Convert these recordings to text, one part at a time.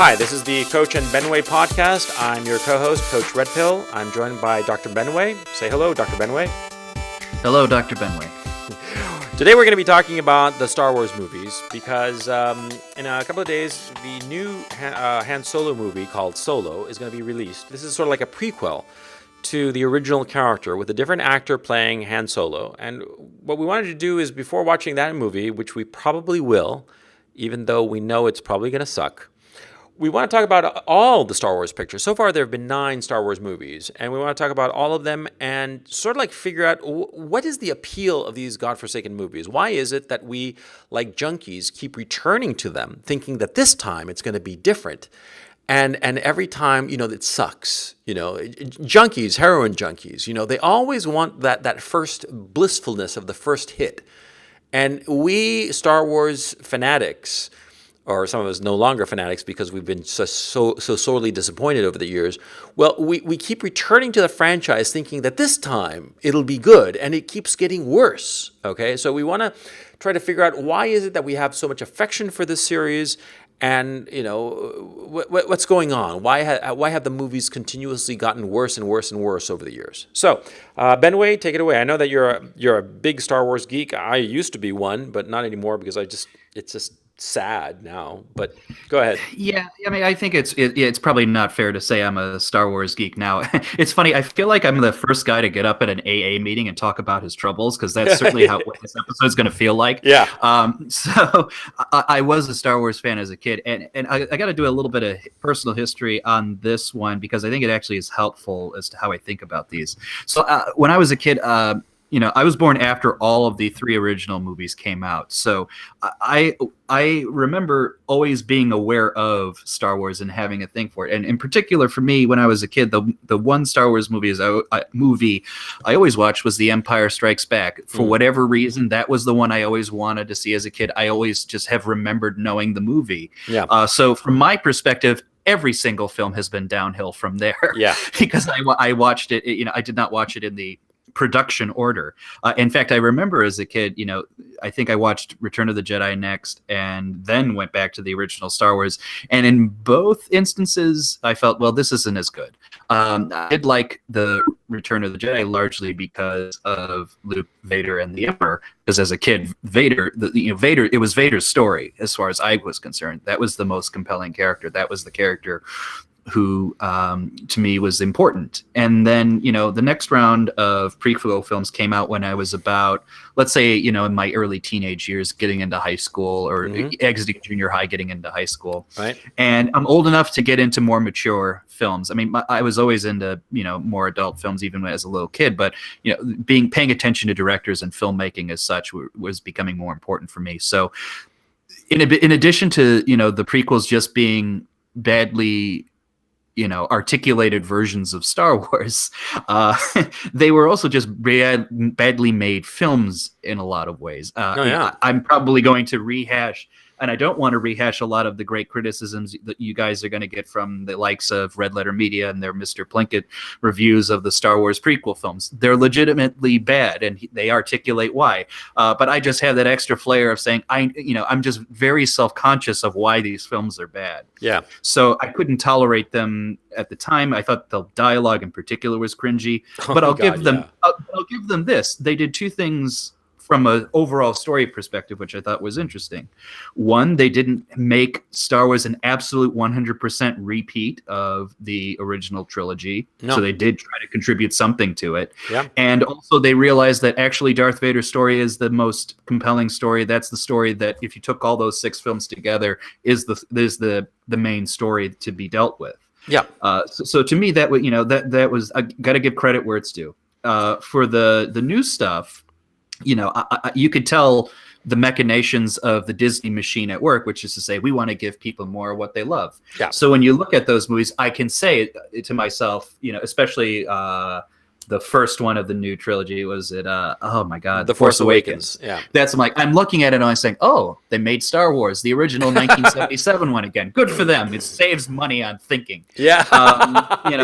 Hi, this is the Coach and Benway podcast. I'm your co-host, Coach Red Pill. I'm joined by Dr. Benway. Say hello, Dr. Benway. Hello, Dr. Benway. Today we're going to be talking about the Star Wars movies because in a couple of days, the new Han Solo movie called Solo is going to be released. This is sort of like a prequel to the original character with a different actor playing Han Solo. And what we wanted to do is before watching that movie, which we probably will, even though we know it's probably going to suck, we want to talk about all the Star Wars pictures. So far, there have been 9 Star Wars movies, and we want to talk about all of them and sort of like figure out what is the appeal of these godforsaken movies? Why is it that we, like junkies, keep returning to them, thinking that this time it's going to be different? And every time, it sucks. Junkies, heroin junkies, they always want that first blissfulness of the first hit. And we Star Wars fanatics, or some of us no longer fanatics because we've been so sorely disappointed over the years, well, we keep returning to the franchise thinking that this time it'll be good, and it keeps getting worse, okay? So we want to try to figure out why is it that we have so much affection for this series, and, what's going on? Why have the movies continuously gotten worse and worse and worse over the years? So, Benway, take it away. I know that you're a big Star Wars geek. I used to be one, but not anymore because it's just sad now, but go ahead. Yeah, I mean, I think it's probably not fair to say I'm a Star Wars geek now. It's funny, I feel like I'm the first guy to get up at an AA meeting and talk about his troubles, because that's certainly what this episode's going to feel like. Yeah. So I was a Star Wars fan as a kid, and I got to do a little bit of personal history on this one, because I think it actually is helpful as to how I think about these. So when I was a kid, I was born after all of the 3 original movies came out. So I remember always being aware of Star Wars and having a thing for it. And in particular for me, when I was a kid, the one Star Wars movie I always watched was The Empire Strikes Back. For whatever reason, that was the one I always wanted to see as a kid. I always just have remembered knowing the movie. Yeah. So from my perspective, every single film has been downhill from there. Yeah. Because I watched it, I did not watch it in the production order. In fact, I remember as a kid, I think I watched Return of the Jedi next and then went back to the original Star Wars. And in both instances, I felt, well, this isn't as good. I did like the Return of the Jedi largely because of Luke, Vader, and the Emperor. Because as a kid, Vader, it was Vader's story as far as I was concerned. That was the most compelling character. That was the character who to me was important. And then the next round of prequel films came out when I was about, let's say, in my early teenage years, getting into high school, or exiting junior high, getting into high school. Right. And I'm old enough to get into more mature films. I mean, I was always into more adult films even as a little kid, but paying attention to directors and filmmaking as such was becoming more important for me. So in addition to the prequels just being badly articulated versions of Star Wars, they were also just badly made films in a lot of ways. I'm probably going to rehash, and I don't want to rehash a lot of the great criticisms that you guys are going to get from the likes of Red Letter Media and their Mr. Plinkett reviews of the Star Wars prequel films. They're legitimately bad, and they articulate why. But I just have that extra flair of saying, I'm just very self-conscious of why these films are bad. Yeah. So I couldn't tolerate them at the time. I thought the dialogue in particular was cringy. But I'll give them this. They did 2 things from an overall story perspective, which I thought was interesting. One, they didn't make Star Wars an absolute 100% repeat of the original trilogy. No. So they did try to contribute something to it. Yeah. And also they realized that actually Darth Vader's story is the most compelling story. That's the story that, if you took all those 6 films together, is the main story to be dealt with. Yeah. So to me, that was, I got to give credit where it's due. For the new stuff, you could tell the machinations of the Disney machine at work, which is to say, we want to give people more of what they love. Yeah. So when you look at those movies, I can say to myself, especially the first one of the new trilogy. Was it oh my god, The Force Awakens. Yeah. That's I'm looking at it and I'm saying, oh, they made Star Wars, the original 1977 one again. Good for them. It saves money on thinking. Yeah.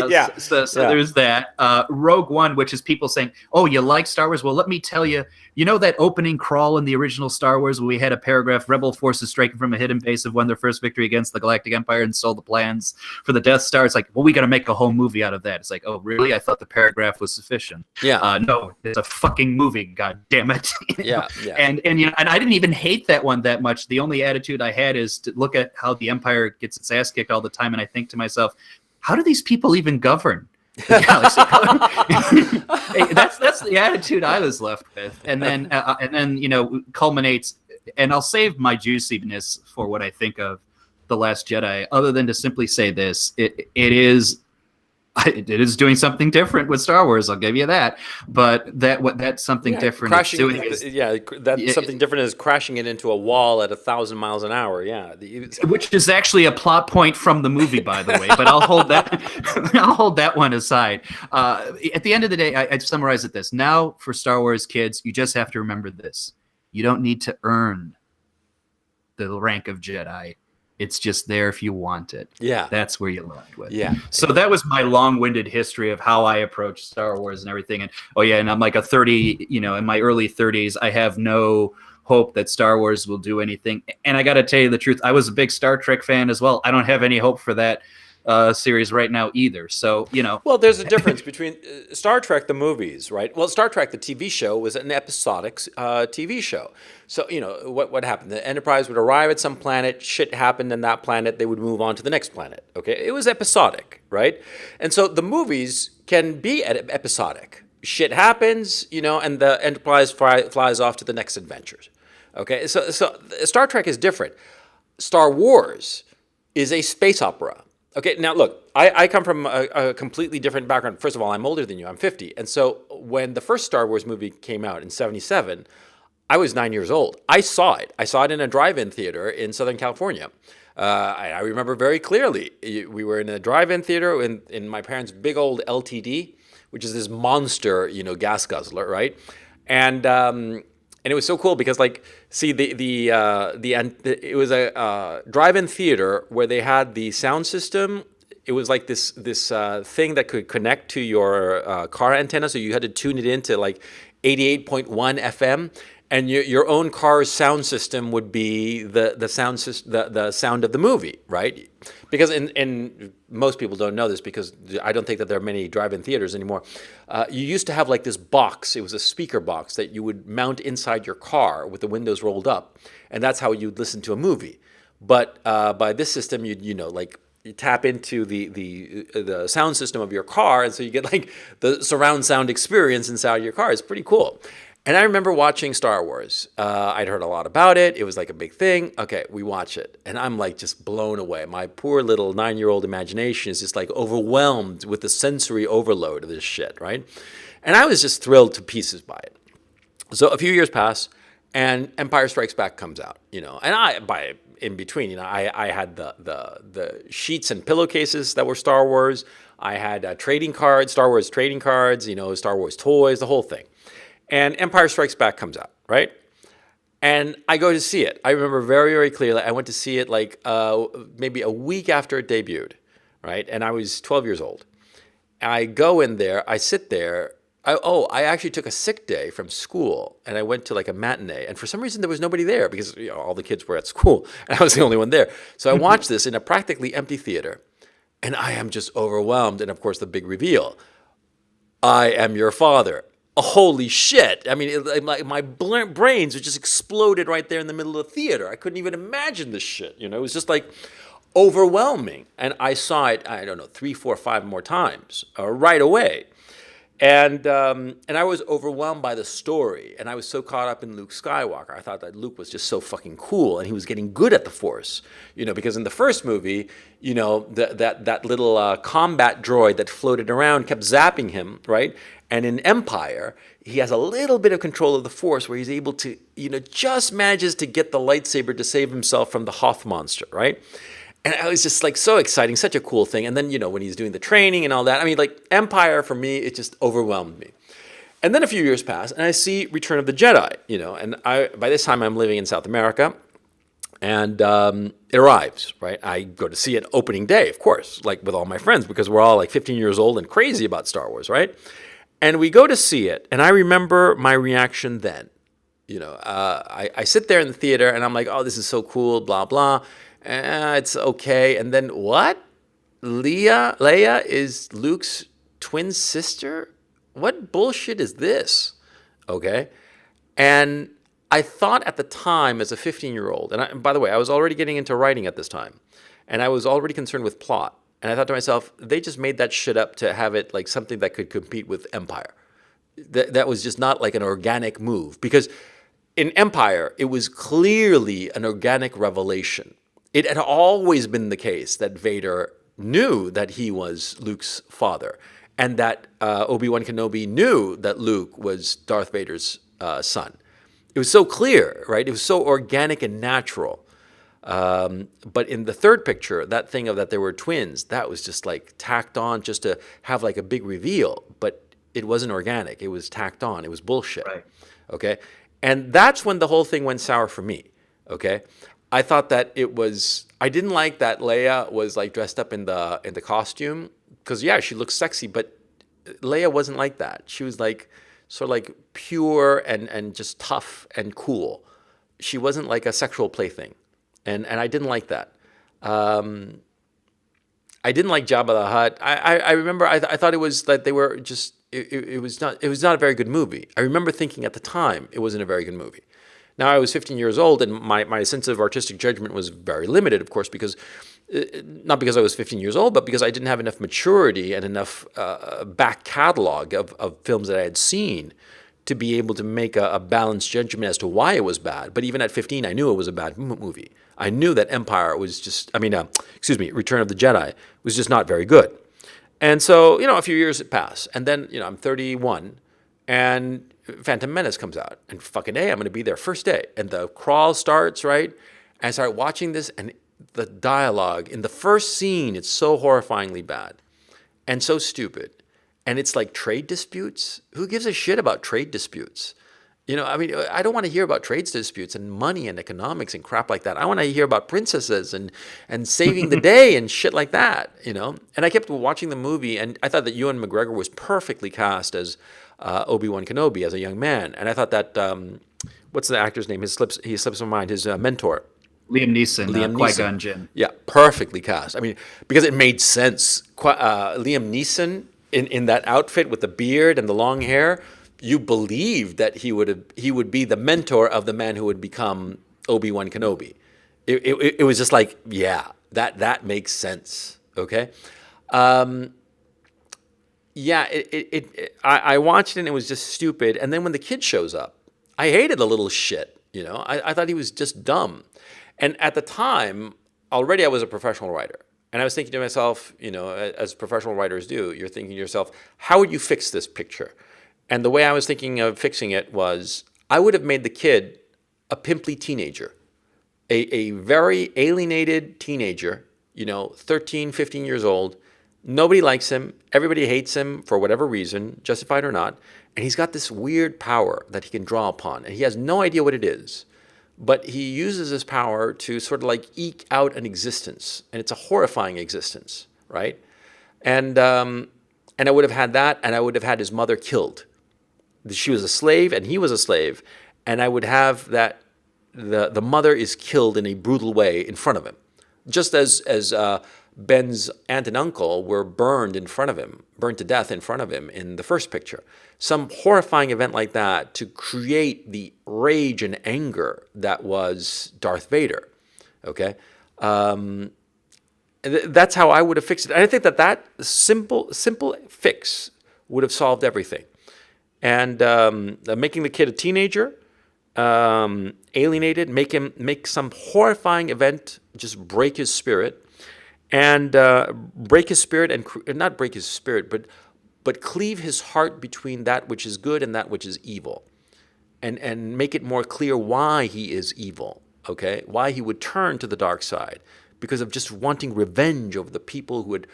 Yeah. So Yeah. there's that. Rogue One, which is people saying, oh, you like Star Wars? Well, let me tell you, you know that opening crawl in the original Star Wars where we had a paragraph, Rebel forces striking from a hidden base have won their first victory against the Galactic Empire and stole the plans for the Death Star. It's like, well, we got to make a whole movie out of that. It's like, oh, really? I thought the paragraph was sufficient. Yeah. No, it's a fucking movie. God damn it. Yeah. Yeah. And I didn't even hate that one that much. The only attitude I had is to look at how the Empire gets its ass kicked all the time, and I think to myself, how do these people even govern the galaxy? That's the attitude I was left with, and then culminates. And I'll save my juiciness for what I think of The Last Jedi, other than to simply say this: it is doing something different with Star Wars. I'll give you that. But that's something different. Something different is crashing it into a wall at 1,000 miles an hour. Yeah, which is actually a plot point from the movie, by the way. But I'll hold that. I'll hold that one aside. At the end of the day, I'd summarize it this: now for Star Wars kids, you just have to remember this: you don't need to earn the rank of Jedi. It's just there if you want it. Yeah. That's where you land with. Yeah. So that was my long-winded history of how I approach Star Wars and everything. And and I'm like in my early 30s, I have no hope that Star Wars will do anything. And I got to tell you the truth, I was a big Star Trek fan as well. I don't have any hope for that series right now either. So, Well, there's a difference between Star Trek, the movies, right? Well, Star Trek, the TV show, was an episodic TV show. So, what happened? The Enterprise would arrive at some planet, shit happened in that planet, they would move on to the next planet, okay? It was episodic, right? And so the movies can be episodic. Shit happens, and the Enterprise flies off to the next adventures, okay? So Star Trek is different. Star Wars is a space opera. Okay, now look, I come from a completely different background. First of all, I'm older than you. I'm 50. And so when the first Star Wars movie came out in 1977, I was 9 years old. I saw it. I saw it in a drive-in theater in Southern California. I remember very clearly. We were in a drive-in theater in my parents' big old LTD, which is this monster, gas guzzler, right? And it was so cool because, it was a drive-in theater where they had the sound system. It was like this thing that could connect to your car antenna, so you had to tune it into 88.1 FM, and your own car's sound system would be the sound of the movie, right? Because in most people don't know this because I don't think that there are many drive-in theaters anymore. You used to have this box. It was a speaker box that you would mount inside your car with the windows rolled up, and that's how you'd listen to a movie. But by this system, you tap into the sound system of your car, and so you get the surround sound experience inside your car. It's pretty cool. And I remember watching Star Wars. I'd heard a lot about it. It was a big thing. Okay, we watch it. And I'm just blown away. My poor little 9-year-old imagination is just overwhelmed with the sensory overload of this shit, right? And I was just thrilled to pieces by it. So a few years pass, and Empire Strikes Back comes out, and in between, I had the sheets and pillowcases that were Star Wars. I had trading cards, Star Wars trading cards, Star Wars toys, the whole thing. And Empire Strikes Back comes out, right? And I go to see it. I remember very, very clearly. I went to see it maybe a week after it debuted, right? And I was 12 years old. I go in there. I sit there. I actually took a sick day from school, and I went to a matinee. And for some reason, there was nobody there because all the kids were at school, and I was the only one there. So I watched this in a practically empty theater, and I am just overwhelmed. And of course, the big reveal: I am your father. Holy shit. I mean, my brains just exploded right there in the middle of the theater. I couldn't even imagine this shit. It was just overwhelming. And I saw it, I don't know, 3, 4, 5 more times right away. And I was overwhelmed by the story. And I was so caught up in Luke Skywalker. I thought that Luke was just so fucking cool. And he was getting good at the Force. Because in the first movie, that little combat droid that floated around kept zapping him, right? And in Empire, he has a little bit of control of the Force where he's able to, just manages to get the lightsaber to save himself from the Hoth monster, right? And I was just like so exciting, such a cool thing. And then, when he's doing the training and all that, I mean, like Empire for me, it just overwhelmed me. And then a few years pass, and I see Return of the Jedi, and by this time I'm living in South America, and it arrives, right? I go to see it opening day, of course, like with all my friends, because we're all like 15 years old and crazy about Star Wars, right? And we go to see it, and I remember my reaction then. I sit there in the theater, and I'm like, oh, this is so cool, blah, blah. It's okay. And then what? Leia is Luke's twin sister? What bullshit is this? Okay. And I thought at the time as a 15-year-old, and by the way, I was already getting into writing at this time, and I was already concerned with plot. And I thought to myself, they just made that shit up to have it like something that could compete with Empire. That was just not like an organic move. Because in Empire, it was clearly an organic revelation. It had always been the case that Vader knew that he was Luke's father, and that Obi-Wan Kenobi knew that Luke was Darth Vader's son. It was so clear, right? It was so organic and natural. But in the third picture, that thing of that there were twins, that was just like tacked on just to have like a big reveal. But it wasn't organic. It was tacked on. It was bullshit. Right. Okay? And that's when the whole thing went sour for me. Okay? I thought that I didn't like that Leia was like dressed up in the costume, because yeah, she looked sexy, but Leia wasn't like that. She was like sort of like pure and just tough and cool. She wasn't like a sexual plaything, and I didn't like that. I didn't like Jabba the Hutt. I remember I thought it was that they were just it was not a very good movie. I remember thinking at the time it wasn't a very good movie. Now, I was 15 years old, and my sense of artistic judgment was very limited, of course, because not because I was 15 years old, but because I didn't have enough maturity and enough back catalog of films that I had seen to be able to make a balanced judgment as to why it was bad. But even at 15, I knew it was a bad movie. I knew that Empire was just, Return of the Jedi was just not very good. And so, a few years pass, and then, I'm 31, and Phantom Menace comes out, and fucking A, I'm going to be there first day. And the crawl starts, right? And I start watching this, and the dialogue in the first scene, it's so horrifyingly bad and so stupid. And it's like trade disputes. Who gives a shit about trade disputes? I don't want to hear about trade disputes and money and economics and crap like that. I want to hear about princesses and saving the day and shit like that, And I kept watching the movie, and I thought that Ewan McGregor was perfectly cast as Obi-Wan Kenobi as a young man. And I thought that, what's the actor's name? He slips my mind, his mentor. Liam Neeson, Qui-Gon Jinn. Yeah, perfectly cast. Because it made sense. Liam Neeson in that outfit with the beard and the long hair, you believed that he would be the mentor of the man who would become Obi-Wan Kenobi. It was just like, yeah, that makes sense. Okay. Yeah, I watched it and it was just stupid. And then when the kid shows up, I hated the little shit. I thought he was just dumb. And at the time, already I was a professional writer. And I was thinking to myself, as professional writers do, you're thinking to yourself, how would you fix this picture? And the way I was thinking of fixing it was, I would have made the kid a pimply teenager, a very alienated teenager, 13, 15 years old. Nobody likes him. Everybody hates him for whatever reason, justified or not. And he's got this weird power that he can draw upon. And he has no idea what it is. But he uses his power to sort of like eke out an existence. And it's a horrifying existence, right? And I would have had that, and I would have had his mother killed. She was a slave, and he was a slave. And I would have that the mother is killed in a brutal way in front of him. Just as Ben's aunt and uncle were burned to death in front of him in the first picture. Some horrifying event like that to create the rage and anger that was Darth Vader. Okay? That's how I would have fixed it. And I think that simple fix would have solved everything. And making the kid a teenager, alienated, make some horrifying event just break his spirit. And break his spirit, and not break his spirit, but cleave his heart between that which is good and that which is evil, and make it more clear why he is evil. Okay, why he would turn to the dark side, because of just wanting revenge over the people who had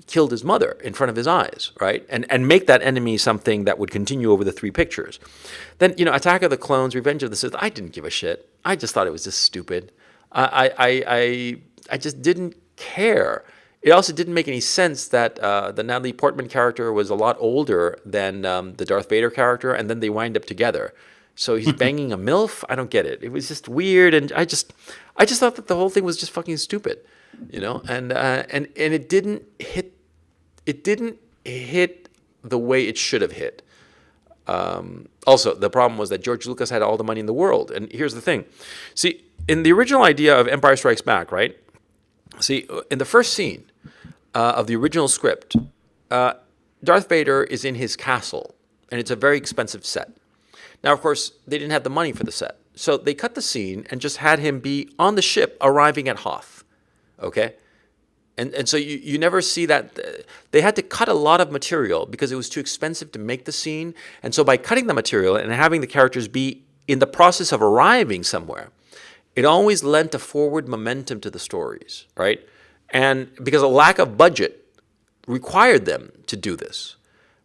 killed his mother in front of his eyes, right? And make that enemy something that would continue over the three pictures. Then, Attack of the Clones, Revenge of the Sith, I didn't give a shit. I just thought it was just stupid. I just didn't care. It also didn't make any sense that the Natalie Portman character was a lot older than the Darth Vader character, and then they wind up together. So he's banging a MILF? I don't get it. It was just weird, and I just thought that the whole thing was just fucking stupid, and it didn't hit the way it should have hit. Also, the problem was that George Lucas had all the money in the world, and here's the thing. See, in the original idea of Empire Strikes Back, right? See, in the first scene of the original script, Darth Vader is in his castle, and it's a very expensive set. Now, of course, they didn't have the money for the set, so they cut the scene and just had him be on the ship arriving at Hoth, okay? And so you never see that. They had to cut a lot of material because it was too expensive to make the scene, and so by cutting the material and having the characters be in the process of arriving somewhere, it always lent a forward momentum to the stories, right? And because a lack of budget required them to do this.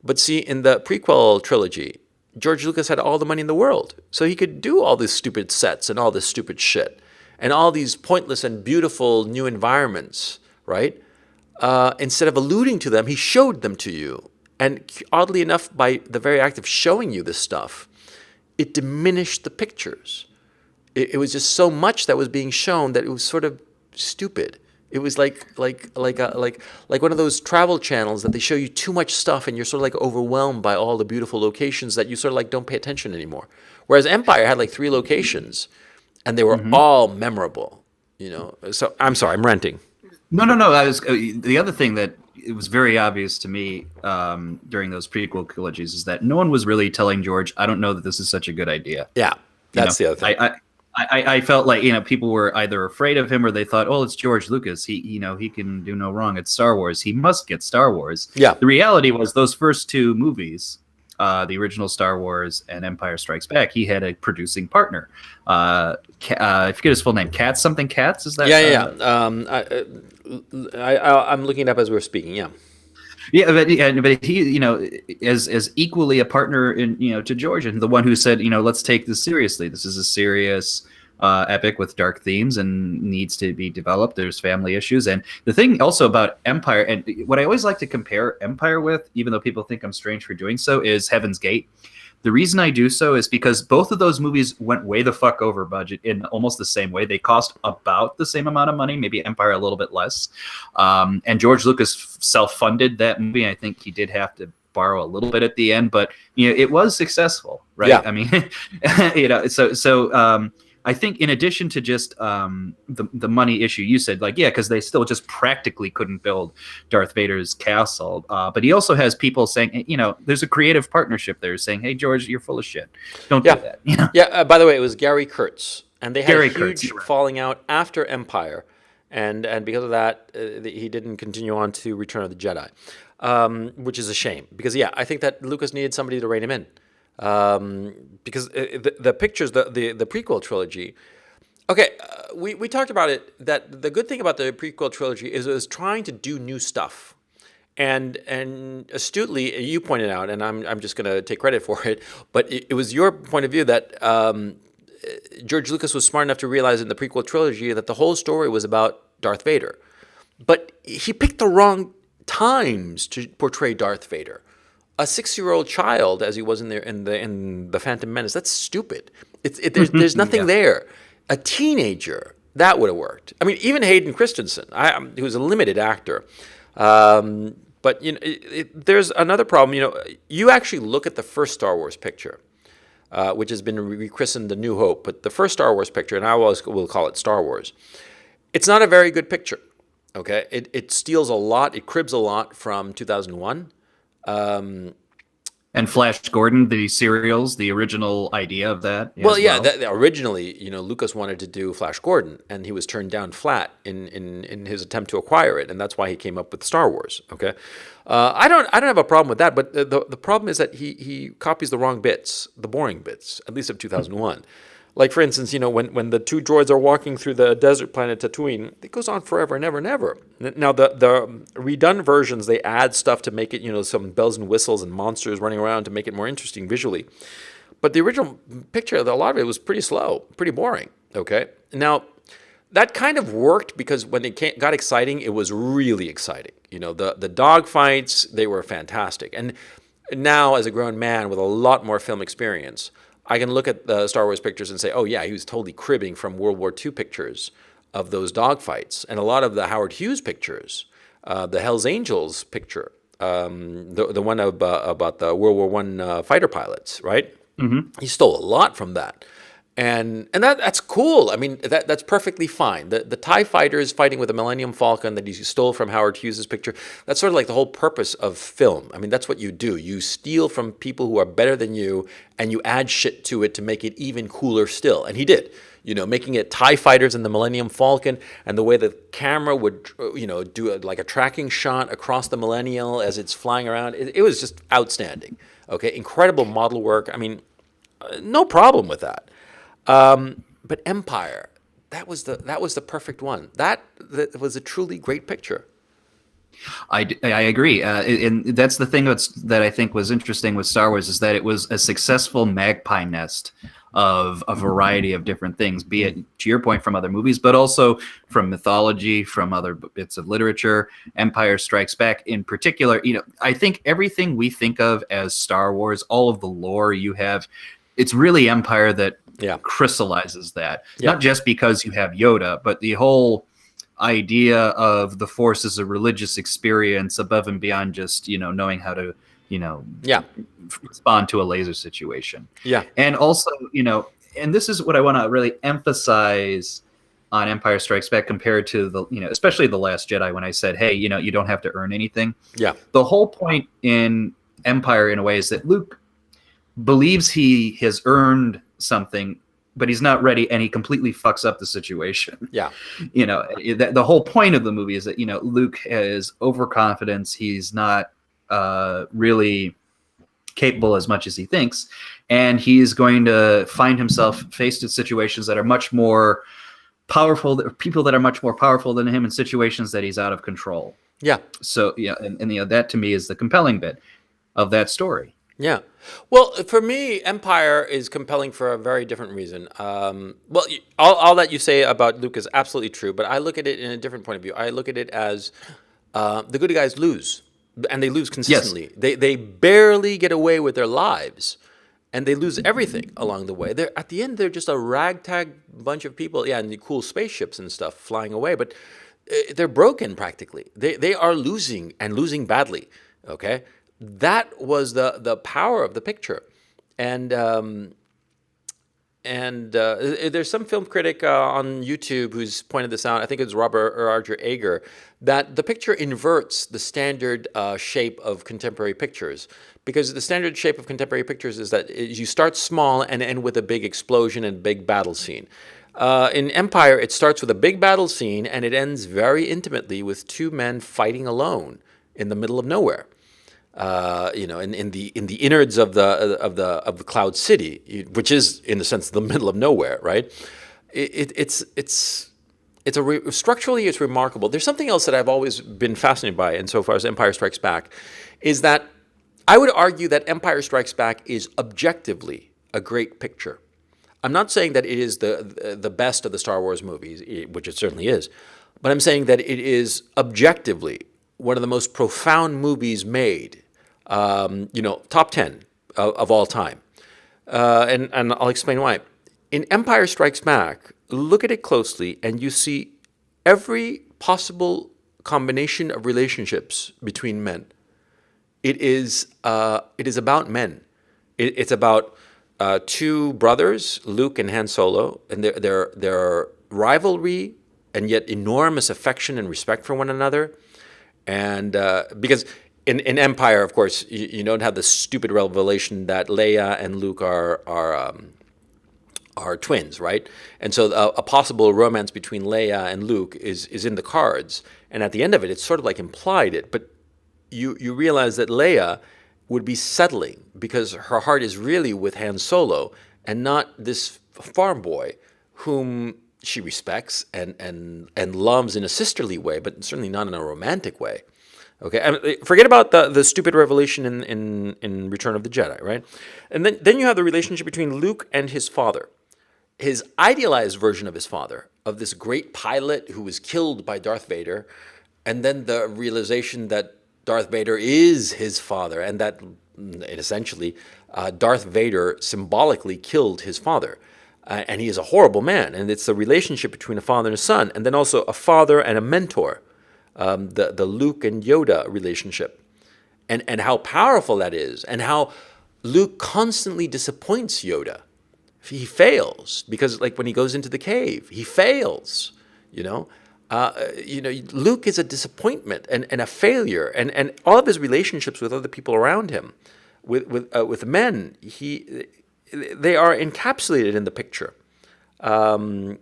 But see, in the prequel trilogy, George Lucas had all the money in the world, so he could do all these stupid sets and all this stupid shit and all these pointless and beautiful new environments, right? Instead of alluding to them, he showed them to you. And oddly enough, by the very act of showing you this stuff, it diminished the pictures. It was just so much that was being shown that it was sort of stupid. It was like one of those travel channels that they show you too much stuff and you're sort of like overwhelmed by all the beautiful locations that you sort of like don't pay attention anymore. Whereas Empire had like 3 locations and they were all memorable, So I'm sorry, I'm ranting. No. I was the other thing that it was very obvious to me during those prequel trilogies is that no one was really telling George, I don't know that this is such a good idea. Yeah, that's the other thing. I felt like people were either afraid of him or they thought, oh, it's George Lucas. He can do no wrong. It's Star Wars. He must get Star Wars. Yeah. The reality was those first 2 movies, the original Star Wars and Empire Strikes Back, he had a producing partner. I forget his full name. Katz? Is that? Yeah. I'm looking it up as we're speaking. Yeah. Yeah, but he, as equally a partner in, to George, and the one who said, let's take this seriously. This is a serious epic with dark themes and needs to be developed. There's family issues, and the thing also about Empire, and what I always like to compare Empire with, even though people think I'm strange for doing so, is Heaven's Gate. The reason I do so is because both of those movies went way the fuck over budget in almost the same way. They cost about the same amount of money, maybe Empire a little bit less. And George Lucas self-funded that movie. I think he did have to borrow a little bit at the end, but it was successful, right? Yeah. I mean, so I think in addition to just the money issue, you said because they still just practically couldn't build Darth Vader's castle. But he also has people saying, there's a creative partnership there saying, hey, George, you're full of shit. Don't do that. Yeah. By the way, it was Gary Kurtz, and they had a huge right. falling out after Empire, and because of that, he didn't continue on to Return of the Jedi, which is a shame because I think that Lucas needed somebody to rein him in. Because the pictures, the prequel trilogy. Okay, we talked about it. That the good thing about the prequel trilogy is it was trying to do new stuff, and astutely you pointed out, and I'm just going to take credit for it. But it was your point of view that George Lucas was smart enough to realize in the prequel trilogy that the whole story was about Darth Vader, but he picked the wrong times to portray Darth Vader. A 6-year-old child, as he was in the Phantom Menace, that's stupid. There's nothing there. A teenager, that would have worked. I mean, even Hayden Christensen, he was a limited actor. But there's another problem. You actually look at the first Star Wars picture, which has been rechristened The New Hope, but the first Star Wars picture, and I always will call it Star Wars. It's not a very good picture. Okay, it steals a lot. It cribs a lot from 2001. And Flash Gordon, the serials, the original idea of that. Originally, Lucas wanted to do Flash Gordon, and he was turned down flat in his attempt to acquire it, and that's why he came up with Star Wars. Okay, I don't have a problem with that, but the problem is that he copies the wrong bits, the boring bits, at least of 2001. Like, for instance, when the two droids are walking through the desert planet Tatooine, it goes on forever and ever and ever. Now, the redone versions, they add stuff to make it, some bells and whistles and monsters running around to make it more interesting visually. But the original picture, a lot of it was pretty slow, pretty boring. Okay. Now, that kind of worked because when it got exciting, it was really exciting. The dog fights, they were fantastic. And now, as a grown man with a lot more film experience, I can look at the Star Wars pictures and say, oh, yeah, he was totally cribbing from World War II pictures of those dogfights. And a lot of the Howard Hughes pictures, the Hells Angels picture, the one about the World War I fighter pilots, right? Mm-hmm. He stole a lot from that. And that's cool. I mean, that's perfectly fine. The TIE fighters fighting with the Millennium Falcon that he stole from Howard Hughes' picture, that's sort of like the whole purpose of film. I mean, that's what you do. You steal from people who are better than you, and you add shit to it to make it even cooler still. And he did. Making it TIE fighters in the Millennium Falcon, and the way the camera would, do like a tracking shot across the Millennial as it's flying around. It was just outstanding. Okay, incredible model work. I mean, no problem with that. But Empire, that was the perfect one. That was a truly great picture. I agree, and that's the thing that I think was interesting with Star Wars, is that it was a successful magpie nest of a variety of different things, be it, to your point, from other movies, but also from mythology, from other bits of literature. Empire Strikes Back in particular, I think everything we think of as Star Wars, all of the lore you have, it's really Empire that crystallizes that. Yeah. Not just because you have Yoda, but the whole idea of the Force as a religious experience above and beyond just, knowing how to, respond to a laser situation. Yeah. And also, and this is what I want to really emphasize on Empire Strikes Back compared to the, especially The Last Jedi, when I said, hey, you don't have to earn anything. Yeah. The whole point in Empire, in a way, is that Luke believes he has earned something, but he's not ready, and he completely fucks up the situation. Yeah. The whole point of the movie is that, Luke has overconfidence. He's not really capable as much as he thinks, and he's going to find himself faced with situations that are much more powerful, people that are much more powerful than him, in situations that he's out of control. Yeah. So, and that to me is the compelling bit of that story. Yeah. Well, for me, Empire is compelling for a very different reason. Well, all that you say about Luke is absolutely true, but I look at it in a different point of view. I look at it as the good guys lose, and they lose consistently. Yes. They barely get away with their lives, and they lose everything along the way. At the end, they're just a ragtag bunch of people, and the cool spaceships and stuff flying away, but they're broken practically. They are losing, and losing badly, okay? That was the power of the picture, and there's some film critic on YouTube who's pointed this out. I think it's Robert Roger Ager, that the picture inverts the standard shape of contemporary pictures, because the standard shape of contemporary pictures is that you start small and end with a big explosion and big battle scene. In Empire, it starts with a big battle scene and it ends very intimately with two men fighting alone in the middle of nowhere. In the innards of the Cloud City, which is in the sense the middle of nowhere, right? Structurally it's remarkable. There's something else that I've always been fascinated by, insofar as Empire Strikes Back, is that I would argue that Empire Strikes Back is objectively a great picture. I'm not saying that it is the best of the Star Wars movies, which it certainly is, but I'm saying that it is objectively one of the most profound movies made. Top 10 of all time. And I'll explain why. In Empire Strikes Back, look at it closely and you see every possible combination of relationships between men. It is about men. It's about two brothers, Luke and Han Solo, and their rivalry and yet enormous affection and respect for one another. And because in Empire, of course, you don't have the stupid revelation that Leia and Luke are twins, right? And so a possible romance between Leia and Luke is in the cards. And at the end of it, it's sort of like implied but you realize that Leia would be settling because her heart is really with Han Solo, and not this farm boy whom she respects and loves in a sisterly way, but certainly not in a romantic way. Okay, I mean, forget about the stupid revelation in Return of the Jedi, right? And then you have the relationship between Luke and his father, his idealized version of his father, of this great pilot who was killed by Darth Vader, and then the realization that Darth Vader is his father, and that essentially Darth Vader symbolically killed his father. And he is a horrible man. And it's the relationship between a father and a son, and then also a father and a mentor, the Luke and Yoda relationship, and how powerful that is, and how Luke constantly disappoints Yoda. He fails because, like, when he goes into the cave, he fails. You know, Luke is a disappointment and a failure, and all of his relationships with other people around him, with men, they are encapsulated in the picture. That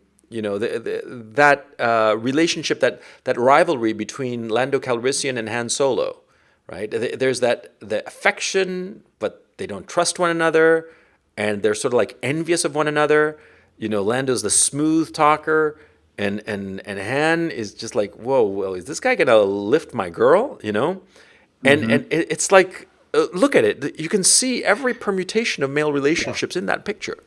relationship, that rivalry between Lando Calrissian and Han Solo, right? There's the affection, but they don't trust one another, and they're sort of like envious of one another. Lando's the smooth talker, and Han is just like, whoa, well, is this guy gonna lift my girl? And it's like, look at it. You can see every permutation of male relationships in that picture.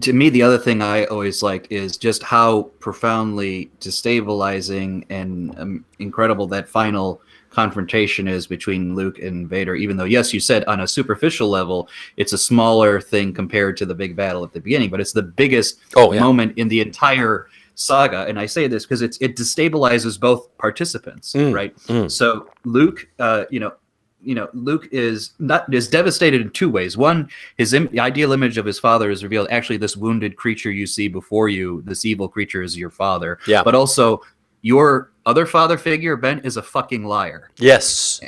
To me, the other thing I always like is just how profoundly destabilizing and incredible that final confrontation is between Luke and Vader, even though, yes, you said on a superficial level, it's a smaller thing compared to the big battle at the beginning, but it's the biggest moment in the entire saga. And I say this because it destabilizes both participants, right? So Luke, Luke is devastated in two ways. One, the ideal image of his father is revealed. Actually, this wounded creature you see before you, this evil creature, is your father. Yeah. But also, your other father figure, Ben, is a fucking liar. Yes.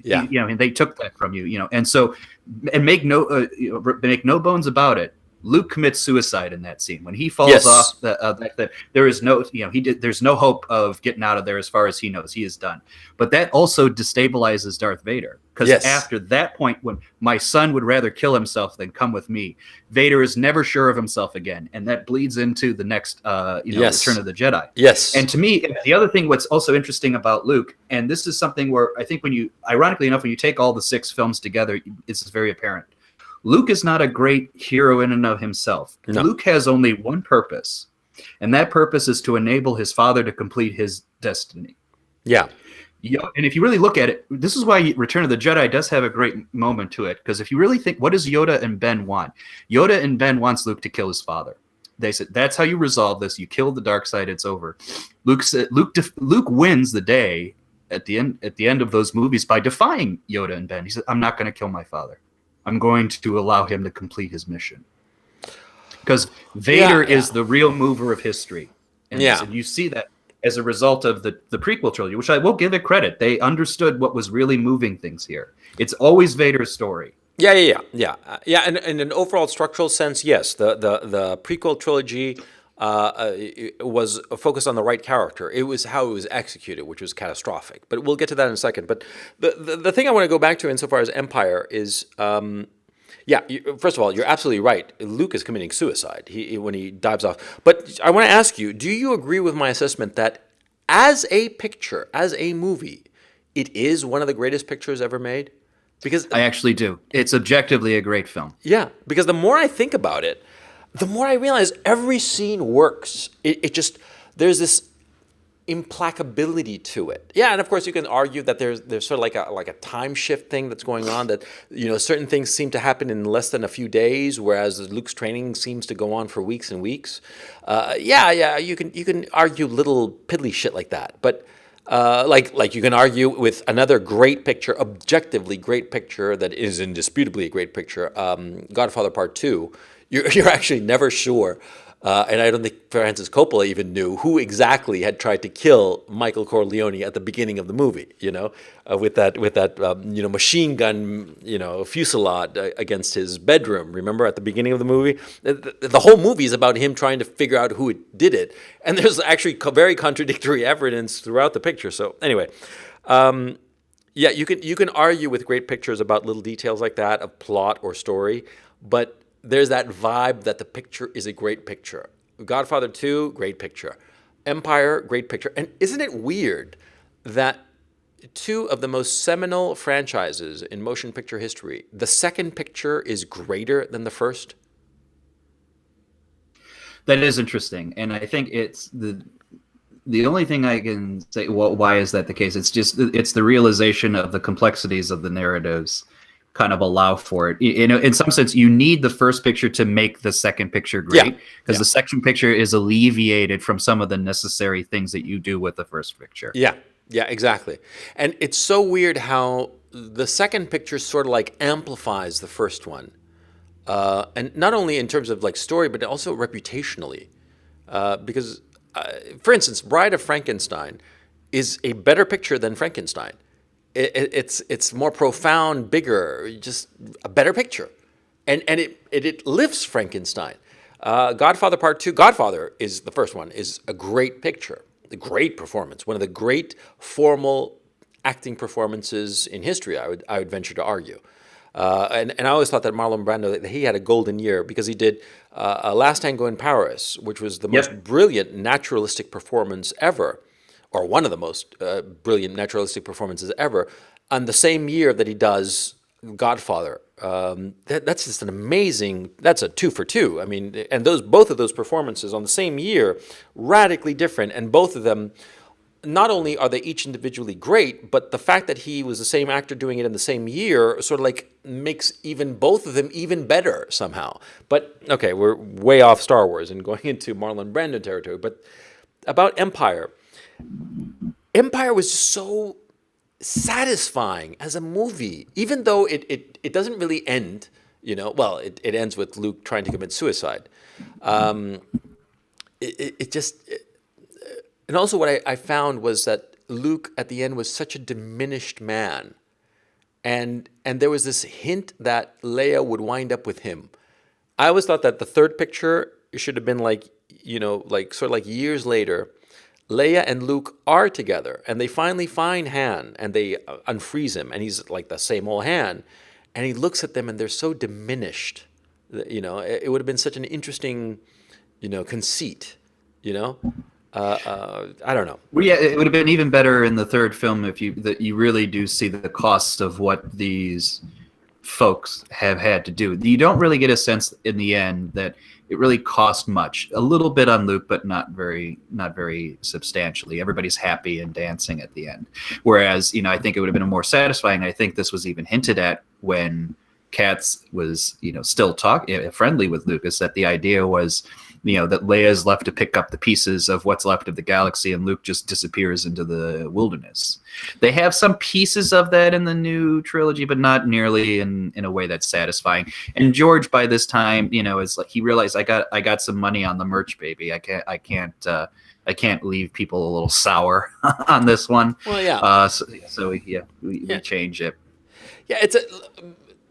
Yeah. And they took that from you. And so, and make no bones about it. Luke commits suicide in that scene when he falls off. There is no, there's no hope of getting out of there as far as he knows. He is done. But that also destabilizes Darth Vader, because after that point, when my son would rather kill himself than come with me, Vader is never sure of himself again, and that bleeds into the next, Return of the Jedi. Yes. And to me, the other thing, what's also interesting about Luke, and this is something where I think ironically enough, when you take all the 6 films together, it's very apparent. Luke is not a great hero in and of himself. No. Luke has only one purpose, and that purpose is to enable his father to complete his destiny. Yeah. And if you really look at it, this is why Return of the Jedi does have a great moment to it, because if you really think, what does Yoda and Ben want? Yoda and Ben wants Luke to kill his father. They said, that's how you resolve this. You kill the dark side, it's over. Luke wins the day at the end of those movies by defying Yoda and Ben. He said, I'm not going to kill my father. I'm going to allow him to complete his mission. Because Vader is the real mover of history. And you see that as a result of the prequel trilogy, which I will give it credit. They understood what was really moving things here. It's always Vader's story. Yeah. And in an overall structural sense, yes, the prequel trilogy was focused on the right character. It was how it was executed, which was catastrophic. But we'll get to that in a second. But the thing I want to go back to insofar as Empire is, first of all, you're absolutely right. Luke is committing suicide when he dives off. But I want to ask you, do you agree with my assessment that as a picture, as a movie, it is one of the greatest pictures ever made? Because I actually do. It's objectively a great film. Yeah, because the more I think about it, the more I realize every scene works. It just, there's this implacability to it. Yeah, and of course you can argue that there's sort of like a time shift thing that's going on, that certain things seem to happen in less than a few days, whereas Luke's training seems to go on for weeks and weeks. You can argue little piddly shit like that, but like you can argue with another great picture, objectively great picture that is indisputably a great picture, Godfather Part 2. You're actually never sure, and I don't think Francis Coppola even knew who exactly had tried to kill Michael Corleone at the beginning of the movie. With that machine gun fusillade against his bedroom. Remember at the beginning of the movie, the whole movie is about him trying to figure out who did it, and there's actually very contradictory evidence throughout the picture. So anyway. You can argue with great pictures about little details like that of plot or story, but there's that vibe that the picture is a great picture. Godfather 2, great picture. Empire, great picture. And isn't it weird that two of the most seminal franchises in motion picture history, the second picture is greater than the first? That is interesting, and I think it's the only thing I can say. Well, why is that the case? It's the realization of the complexities of the narratives kind of allow for it. You know, in some sense, you need the first picture to make the second picture Yeah. great, because the second picture is alleviated from some of the necessary things that you do with the first picture. Yeah, yeah, exactly. And it's so weird how the second picture sort of like amplifies the first one. And not only in terms of like story, but also reputationally. Because, for instance, Bride of Frankenstein is a better picture than Frankenstein. It's more profound, bigger, just a better picture, and it lifts Frankenstein. Godfather Part Two, Godfather is the first one, is a great picture, a great performance, one of the great formal acting performances in history. I would venture to argue. And I always thought that Marlon Brando, that he had a golden year because he did Last Tango in Paris, which was the most brilliant naturalistic performance ever, or one of the most brilliant naturalistic performances ever, on the same year that he does Godfather. That's just an amazing. That's a 2 for 2. I mean, and both of those performances on the same year, radically different, and both of them. Not only are they each individually great, but the fact that he was the same actor doing it in the same year sort of like makes even both of them even better somehow. But okay, we're way off Star Wars and going into Marlon Brando territory. But about Empire, Empire was just so satisfying as a movie, even though it doesn't really end. You know, well, it ends with Luke trying to commit suicide. It just. And also what I found was that Luke at the end was such a diminished man. And there was this hint that Leia would wind up with him. I always thought that the third picture should have been like, you know, like sort of like years later, Leia and Luke are together and they finally find Han and they unfreeze him and he's like the same old Han. And he looks at them and they're so diminished. You know, it would have been such an interesting, you know, conceit, you know? I don't know. Well, yeah, it would have been even better in the third film if you really do see the cost of what these folks have had to do. You don't really get a sense in the end that it really cost much. A little bit on Luke, but not very substantially. Everybody's happy and dancing at the end. Whereas, you know, I think it would have been more satisfying. I think this was even hinted at when Katz was, you know, still friendly with Lucas, that the idea was, you know, that Leia's left to pick up the pieces of what's left of the galaxy and Luke just disappears into the wilderness. They have some pieces of that in the new trilogy, but not nearly in a way that's satisfying. And George, by this time, you know, is like, he realized I got some money on the merch, baby. I can't leave people a little sour on this one. Well, yeah. We change it. Yeah, it's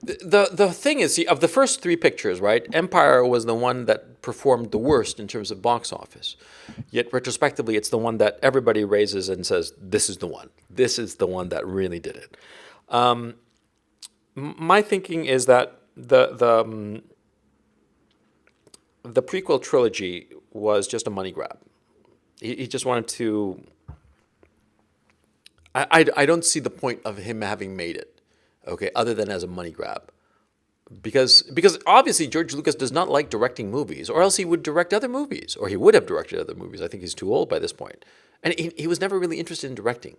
the thing is, see, of the first three pictures, right? Empire was the one that performed the worst in terms of box office. Yet retrospectively, it's the one that everybody raises and says, "This is the one. This is the one that really did it." My thinking is that the prequel trilogy was just a money grab. He just wanted to. I don't see the point of him having made it. Okay, other than as a money grab. Because obviously George Lucas does not like directing movies, or else he would direct other movies, or he would have directed other movies. I think he's too old by this point. And he was never really interested in directing,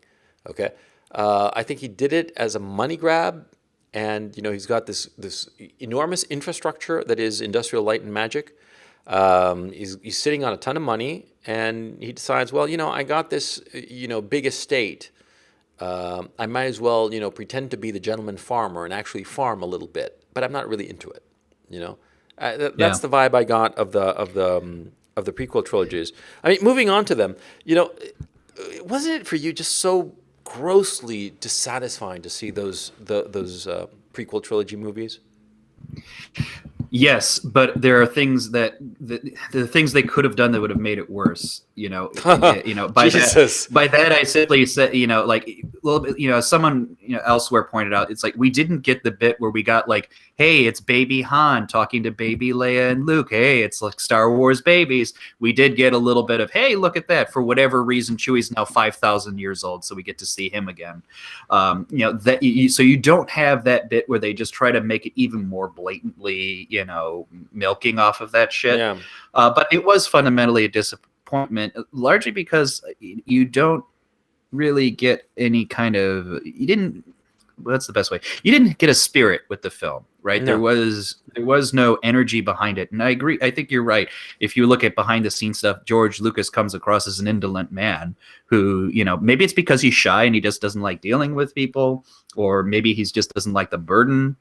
okay? I think he did it as a money grab, and, you know, he's got this enormous infrastructure that is Industrial Light and Magic. He's sitting on a ton of money, and he decides, well, you know, I got this, you know, big estate. I might as well, you know, pretend to be the gentleman farmer and actually farm a little bit, but I'm not really into it, you know. That's the vibe I got of the prequel trilogies. I mean, moving on to them, you know, wasn't it for you just so grossly dissatisfying to see those prequel trilogy movies? Yes, but there are things the things they could have done that would have made it worse. By Jesus. that I simply said, like a little bit, someone elsewhere pointed out, it's like we didn't get the bit where we got like, hey, it's baby Han talking to baby Leia and Luke. Hey, it's like Star Wars babies. We did get a little bit of, hey, look at that. For whatever reason, Chewie's now 5,000 years old, so we get to see him again. So you don't have that bit where they just try to make it even more blatantly, milking off of that shit. Yeah. But it was fundamentally a disappointment, largely because you don't really get any kind of what's the best way? You didn't get a spirit with the film, right? No. There was no energy behind it. And I agree. I think you're right. If you look at behind the scenes stuff, George Lucas comes across as an indolent man who, maybe it's because he's shy and he just doesn't like dealing with people, or maybe he just doesn't like the burden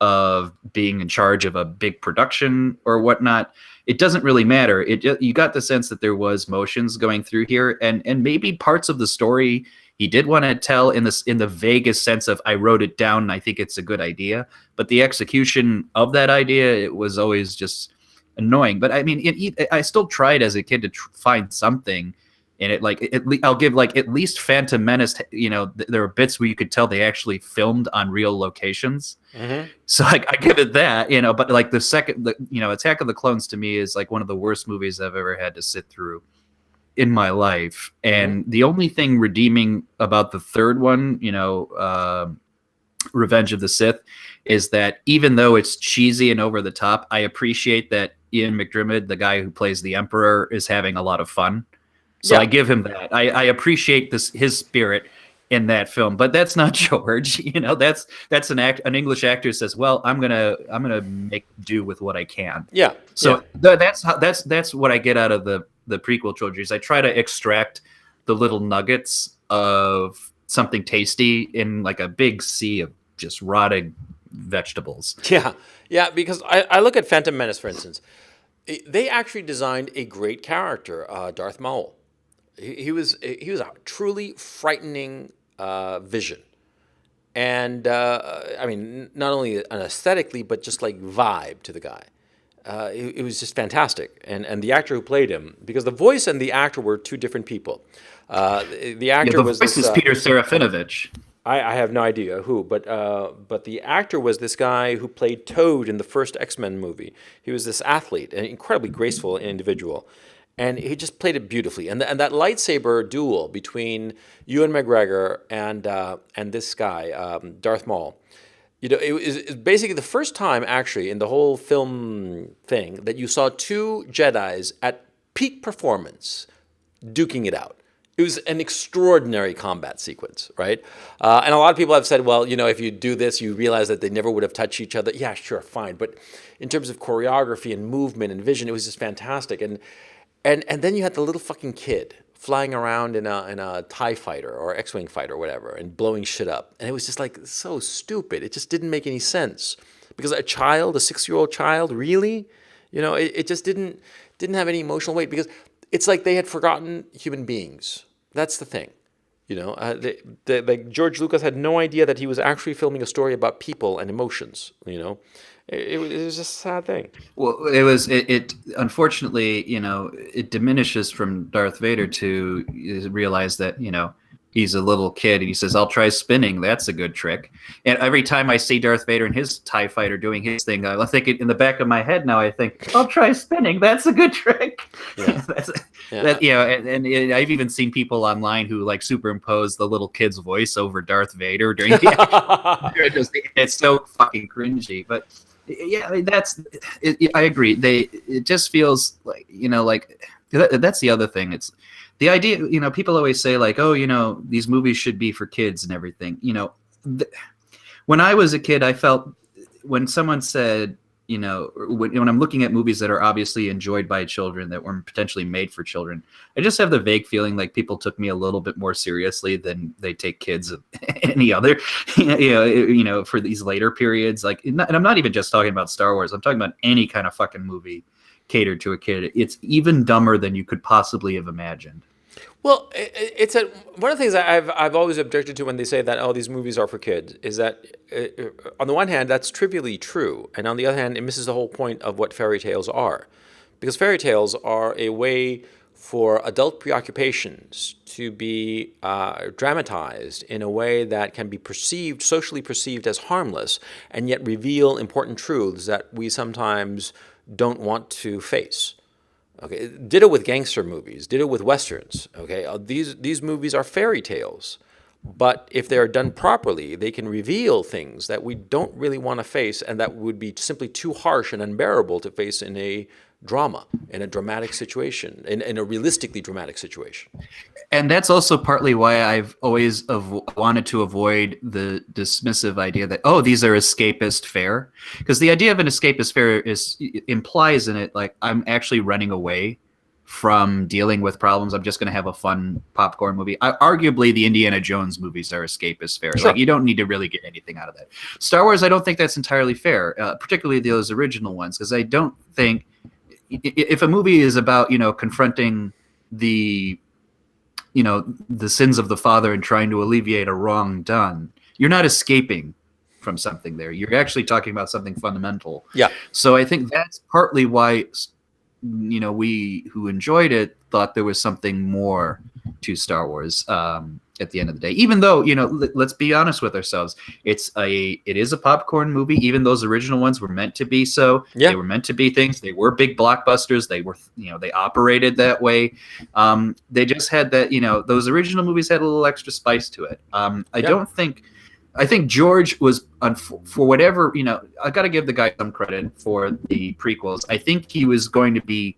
of being in charge of a big production or whatnot. It doesn't really matter. You got the sense that there was motions going through here, and maybe parts of the story he did want to tell in the vaguest sense of, I wrote it down and I think it's a good idea, but the execution of that idea, it was always just annoying. But I mean, I still tried as a kid to find something in it. Like I'll give like at least Phantom Menace. There are bits where you could tell they actually filmed on real locations. Mm-hmm. So I give it that. But like Attack of the Clones to me is like one of the worst movies I've ever had to sit through in my life. And the only thing redeeming about the third one, Revenge of the Sith, is that even though it's cheesy and over the top, I appreciate that Ian McDiarmid, the guy who plays the Emperor, is having a lot of fun. So I give him that. I appreciate his spirit in that film, but that's not George. That's an English actor who says, well, I'm gonna make do with what I can. Yeah. So that's what I get out of the prequel trilogies. I try to extract the little nuggets of something tasty in like a big sea of just rotting vegetables. Yeah, because I look at Phantom Menace, for instance. They actually designed a great character, Darth Maul. He was a truly frightening vision, and I mean, not only an aesthetically, but just like vibe to the guy. It was just fantastic, and the actor who played him, because the voice and the actor were two different people. The actor the was voice is Peter Serafinovich. I have no idea who, but the actor was this guy who played Toad in the first X-Men movie. He was this athlete, an incredibly graceful individual, and he just played it beautifully. And that lightsaber duel between Ewan McGregor and this guy, Darth Maul, it was basically the first time actually in the whole film thing that you saw two Jedis at peak performance duking it out. It was an extraordinary combat sequence, right? And a lot of people have said, well, if you do this, you realize that they never would have touched each other. Yeah, sure, fine. But in terms of choreography and movement and vision, it was just fantastic. And then you had the little fucking kid flying around in a TIE fighter or X-Wing fighter or whatever and blowing shit up. And it was just like so stupid. It just didn't make any sense. Because a 6-year-old child, really? It just didn't have any emotional weight, because it's like they had forgotten human beings. That's the thing. George Lucas had no idea that he was actually filming a story about people and emotions. It was just a sad thing. Well, it unfortunately, it diminishes from Darth Vader to realize that, he's a little kid and he says, I'll try spinning. That's a good trick. And every time I see Darth Vader and his TIE fighter doing his thing, I think in the back of my head now, I think, I'll try spinning. That's a good trick. Yeah. And I've even seen people online who like superimpose the little kid's voice over Darth Vader during the action. It's so fucking cringy. But yeah, I mean, I agree. It just feels like, that's the other thing. It's the idea, people always say like, oh, these movies should be for kids and everything. When I was a kid, I felt when someone said, when I'm looking at movies that are obviously enjoyed by children, that were potentially made for children, I just have the vague feeling like people took me a little bit more seriously than they take kids of any other, for these later periods. Like, and I'm not even just talking about Star Wars. I'm talking about any kind of fucking movie catered to a kid. It's even dumber than you could possibly have imagined. Well, it's one of the things I've always objected to when they say that, these movies are for kids, is that on the one hand, that's trivially true. And on the other hand, it misses the whole point of what fairy tales are. Because fairy tales are a way for adult preoccupations to be dramatized in a way that can be perceived, socially perceived as harmless, and yet reveal important truths that we sometimes don't want to face. Okay, ditto with gangster movies, ditto with westerns. Okay, these movies are fairy tales, but if they are done properly, they can reveal things that we don't really want to face, and that would be simply too harsh and unbearable to face in a drama, in a dramatic situation, in a realistically dramatic situation. And that's also partly why I've always wanted to avoid the dismissive idea that, oh, these are escapist fare, because the idea of an escapist fare implies in it like I'm actually running away from dealing with problems. I'm just going to have a fun popcorn movie. Arguably, the Indiana Jones movies are escapist fare. Sure. Like you don't need to really get anything out of that. Star Wars, I don't think that's entirely fair, particularly those original ones, because I don't think if a movie is about confronting the the sins of the father and trying to alleviate a wrong done, you're not escaping from something there. You're actually talking about something fundamental. Yeah. So I think that's partly why we who enjoyed it thought there was something more to Star Wars at the end of the day. Even though, let's be honest with ourselves, it is a popcorn movie. Even those original ones were meant to be so. Yeah. They were meant to be things. They were big blockbusters. They were, they operated that way. They just had that, those original movies had a little extra spice to it. I think George was, for whatever, I got to give the guy some credit for the prequels. I think he was going to be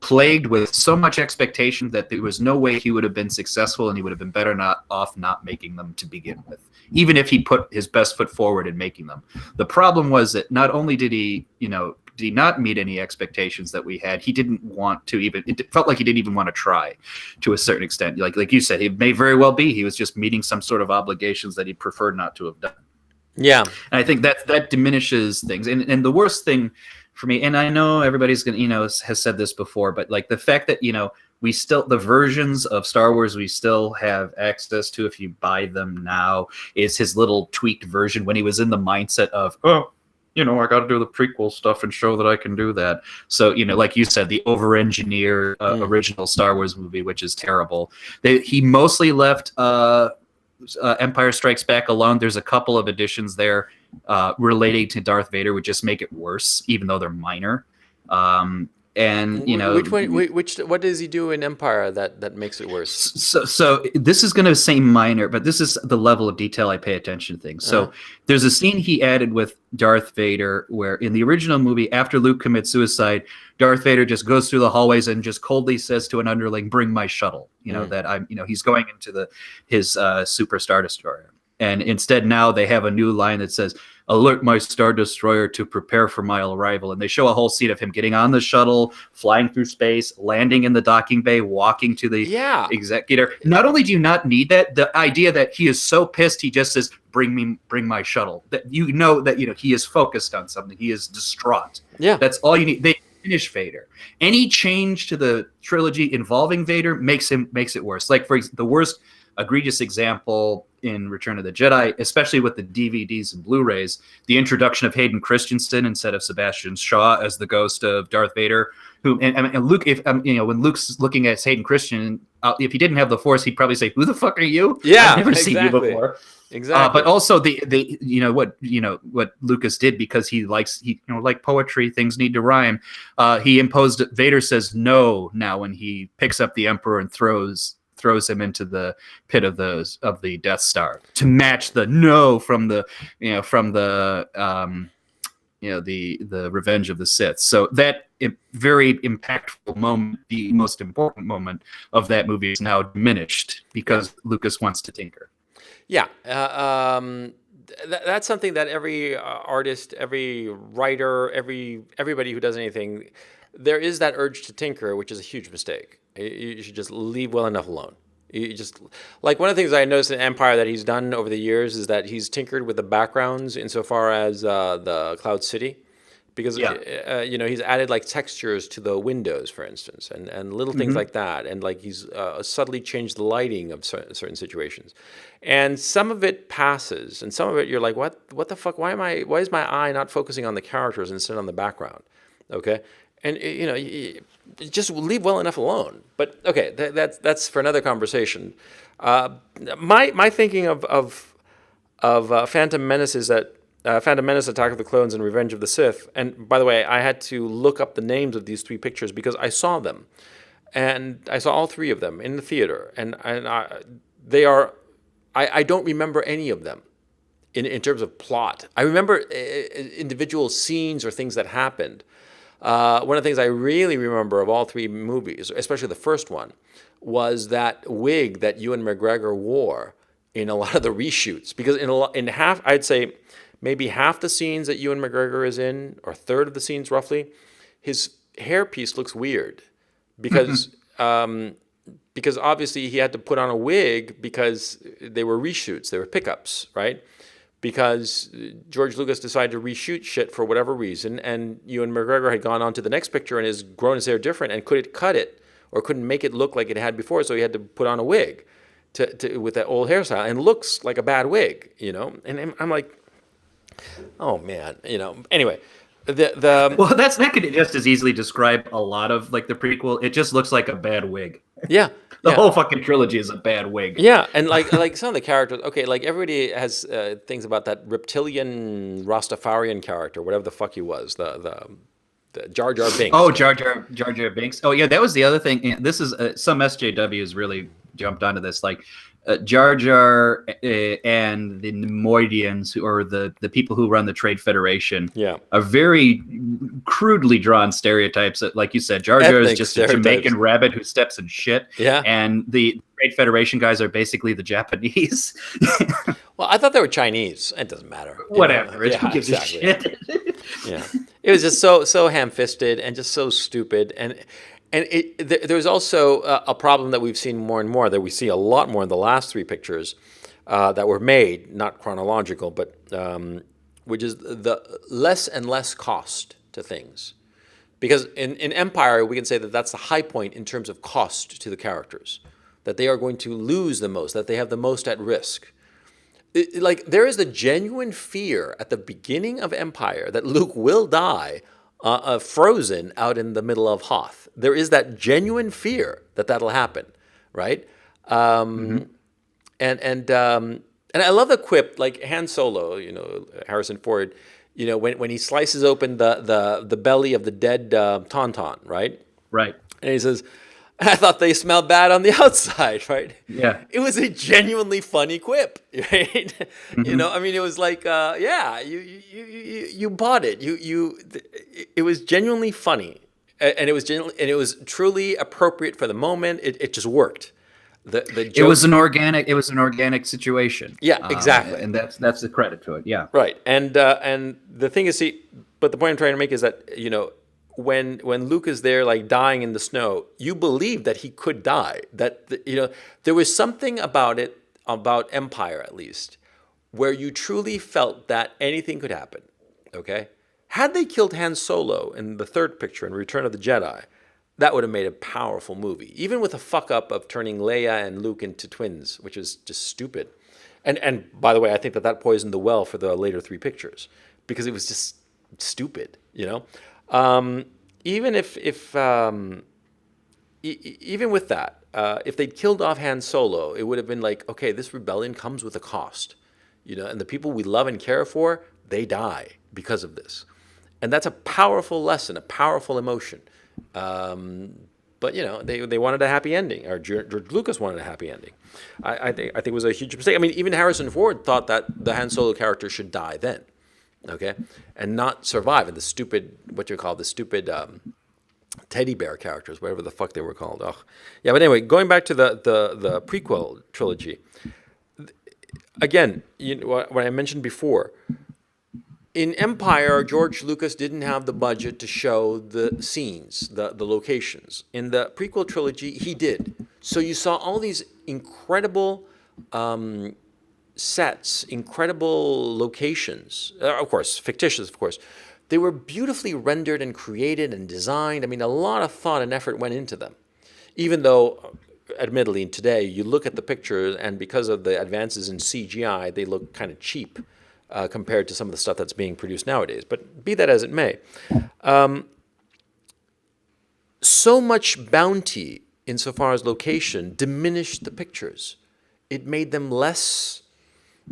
plagued with so much expectation that there was no way he would have been successful, and he would have been better off not making them to begin with, even if he put his best foot forward in making them. The problem was that not only did he not meet any expectations that we had, he didn't want to even, it felt like he didn't even want to try to a certain extent. Like you said, it may very well be he was just meeting some sort of obligations that he preferred not to have done. Yeah. And I think that diminishes things. And the worst thing for me, and I know everybody's going to, has said this before, but like the fact that, we still, the versions of Star Wars we still have access to if you buy them now is his little tweaked version when he was in the mindset of, I got to do the prequel stuff and show that I can do that. So, like you said, the over-engineered original Star Wars movie, which is terrible. He mostly left Empire Strikes Back alone. There's a couple of additions there relating to Darth Vader, would just make it worse, even though they're minor. And what does he do in Empire that makes it worse? So this is going to seem minor, but this is the level of detail I pay attention to things. So there's a scene he added with Darth Vader where in the original movie, after Luke commits suicide, Darth Vader just goes through the hallways and just coldly says to an underling, "Bring my shuttle." That I'm, he's going into his Super Star Destroyer. And instead now they have a new line that says, "Alert my Star Destroyer to prepare for my arrival." And they show a whole scene of him getting on the shuttle, flying through space, landing in the docking bay, walking to the executor. Not only do you not need that, the idea that he is so pissed, he just says, bring my shuttle. That that he is focused on something. He is distraught. Yeah. That's all you need. They finish Vader. Any change to the trilogy involving Vader makes it worse. Like, for the worst egregious example in Return of the Jedi, especially with the DVDs and Blu-rays, the introduction of Hayden Christensen instead of Sebastian Shaw as the ghost of Darth Vader. Who and Luke, if when Luke's looking at Hayden Christensen, if he didn't have the Force, he'd probably say, "Who the fuck are you? Yeah, I've never seen you before." Exactly. But also what Lucas did, because he likes like poetry, things need to rhyme. He imposed Vader says no now when he picks up the Emperor and throws him into the pit of the Death Star to match the no from the Revenge of the Sith. So that very impactful moment, the most important moment of that movie, is now diminished because Lucas wants to tinker. Yeah. That's something that every artist, every writer, everybody who does anything, there is that urge to tinker, which is a huge mistake. You should just leave well enough alone. You just, like, one of the things I noticed in Empire that he's done over the years is that he's tinkered with the backgrounds insofar as the Cloud City, because he's added like textures to the windows, for instance, and little things like that, and like he's subtly changed the lighting of certain situations, and some of it passes, and some of it you're like, what the fuck? Why is my eye not focusing on the characters instead on the background? Okay. and just leave well enough alone. But okay, that's for another conversation. My thinking of Phantom Menace is that Phantom Menace, Attack of the Clones, and Revenge of the Sith. And by the way, I had to look up the names of these three pictures because I saw them, and I saw all three of them in the theater, and they are. I don't remember any of them in terms of plot. I remember individual scenes or things that happened. One of the things I really remember of all three movies, especially the first one, was that wig that Ewan McGregor wore in a lot of the reshoots. Because in half, I'd say maybe half the scenes that Ewan McGregor is in, or a third of the scenes roughly, his hairpiece looks weird because because obviously he had to put on a wig because they were reshoots, they were pickups, right? Because George Lucas decided to reshoot shit for whatever reason, and Ewan McGregor had gone on to the next picture and has grown his hair different and couldn't cut it or couldn't make it look like it had before, so he had to put on a wig with that old hairstyle, and looks like a bad wig, And I'm like, oh man, Anyway, well, that could just as easily describe a lot of like the prequel. It just looks like a bad wig. Yeah. The whole fucking trilogy is a bad wig. Yeah, and like some of the characters, okay, like everybody has things about that reptilian Rastafarian character, whatever the fuck he was, the Jar Jar Binks. Oh, Jar Jar Binks. Oh yeah, that was the other thing. This is some SJWs really jumped onto this, like Jar Jar and the Nemoidians, who are the people who run the Trade Federation, are very crudely drawn stereotypes. That, like you said, Jar Jar is just a Jamaican rabbit who steps in shit. Yeah, and the Trade Federation guys are basically the Japanese. Well, I thought they were Chinese. It doesn't matter. Whatever. Who gives a shit? Yeah, it was just so ham-fisted and just so stupid. And there's also a problem that we've seen more and more, that we see a lot more in the last three pictures that were made, not chronological, but which is the less and less cost to things. Because in Empire, we can say that that's the high point in terms of cost to the characters, that they are going to lose the most, that they have the most at risk. Like, there is the genuine fear at the beginning of Empire that Luke will die frozen out in the middle of Hoth. There is that genuine fear that that'll happen, right? And I love the quip, like Han Solo, Harrison Ford, when he slices open the belly of the dead Tauntaun, right? Right. And he says, I thought they smelled bad on the outside, right? Yeah. It was a genuinely funny quip, right? Mm-hmm. It was like, you bought it. It was genuinely funny, and it was truly appropriate for the moment. It just worked. The joke, it was an organic situation. Yeah, exactly. And that's the credit to it. Yeah. Right. And the thing is, but the point I'm trying to make is that, when Luke is there, like dying in the snow, you believe that he could die. That there was something about Empire, at least, where you truly felt that anything could happen. Okay, had they killed Han Solo in the third picture in Return of the Jedi, that would have made a powerful movie, even with a fuck up of turning Leia and Luke into twins, which is just stupid. And by the way, I think that poisoned the well for the later three pictures, because it was just stupid. Even even with that, if they'd killed off Han Solo, it would have been like, okay, this rebellion comes with a cost, and the people we love and care for, they die because of this. And that's a powerful lesson, a powerful emotion. But they wanted a happy ending, or George Lucas wanted a happy ending. I think it was a huge mistake. Even Harrison Ford thought that the Han Solo character should die then. Okay, and not survive. And the stupid, teddy bear characters, whatever the fuck they were called. Oh, yeah. But anyway, going back to the prequel trilogy, again, what I mentioned before. In Empire, George Lucas didn't have the budget to show the scenes, the locations. In the prequel trilogy, he did. So you saw all these incredible sets, incredible locations, of course, fictitious, of course. They were beautifully rendered and created and designed. A lot of thought and effort went into them. Even though, admittedly, today, you look at the pictures, and because of the advances in CGI, they look kind of cheap compared to some of the stuff that's being produced nowadays. But be that as it may, so much bounty insofar as location diminished the pictures. It made them less.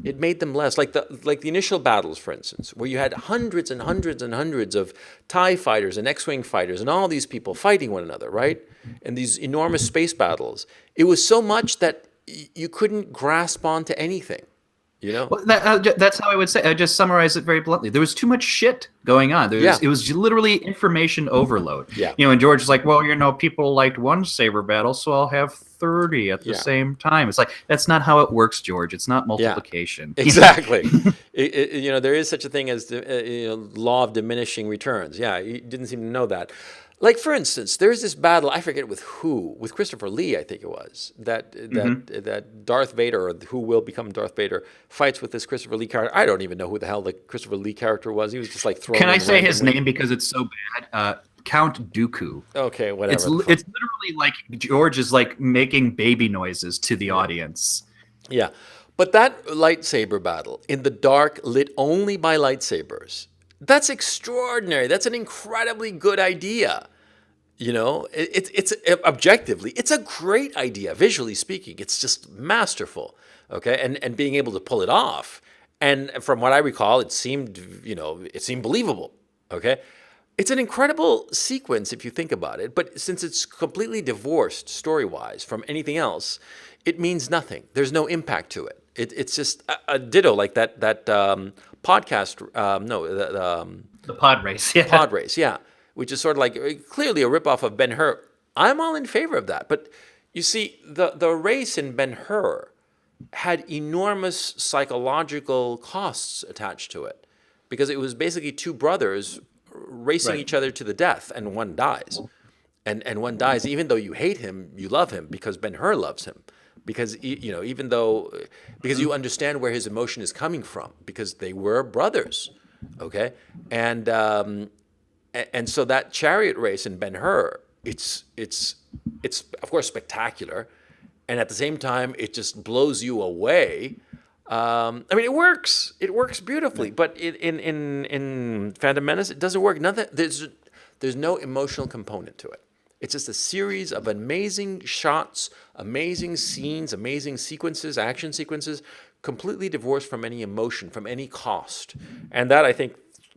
It made them less like the initial battles, for instance, where you had hundreds and hundreds and hundreds of TIE fighters and X-wing fighters and all these people fighting one another, right? And these enormous space battles. It was so much that you couldn't grasp onto anything. You know? Well, that's how I would say. I just summarize it very bluntly. There was too much shit going on. It was literally information overload. Yeah. And George is like, well, people liked one saber battle, so I'll have 30 at the same time. It's like, that's not how it works, George. It's not multiplication. Yeah, exactly. There is such a thing as the law of diminishing returns. Yeah, you didn't seem to know that. Like, for instance, there's this battle, I forget with Christopher Lee, I think it was, that Darth Vader, or who will become Darth Vader, fights with this Christopher Lee character. I don't even know who the hell the Christopher Lee character was. He was just like thrown Can I say randomly. his name because it's so bad? Count Dooku. Okay, whatever. It's literally like George is like making baby noises to the audience. Yeah. But that lightsaber battle in the dark, lit only by lightsabers, that's extraordinary. That's an incredibly good idea. It's objectively, it's a great idea. Visually speaking, it's just masterful. Okay, and being able to pull it off, and from what I recall, it seemed believable. Okay, it's an incredible sequence if you think about it. But since it's completely divorced story-wise from anything else, it means nothing. There's no impact to it. It's just a ditto like that podcast. The pod race. Yeah. Pod race. Yeah. Which is sort of like clearly a ripoff of Ben-Hur. I'm all in favor of that. But you see, the race in Ben-Hur had enormous psychological costs attached to it, because it was basically two brothers racing each other to the death, and one dies. And one dies, even though you hate him, you love him because Ben-Hur loves him. Because because you understand where his emotion is coming from, because they were brothers, okay, and so that chariot race in Ben-Hur, it's of course spectacular, and at the same time it just blows you away. It works beautifully, but in Phantom Menace it doesn't work. Nothing. There's no emotional component to it. It's just a series of amazing shots, amazing scenes, amazing sequences, action sequences, completely divorced from any emotion, from any cost. And that, I think,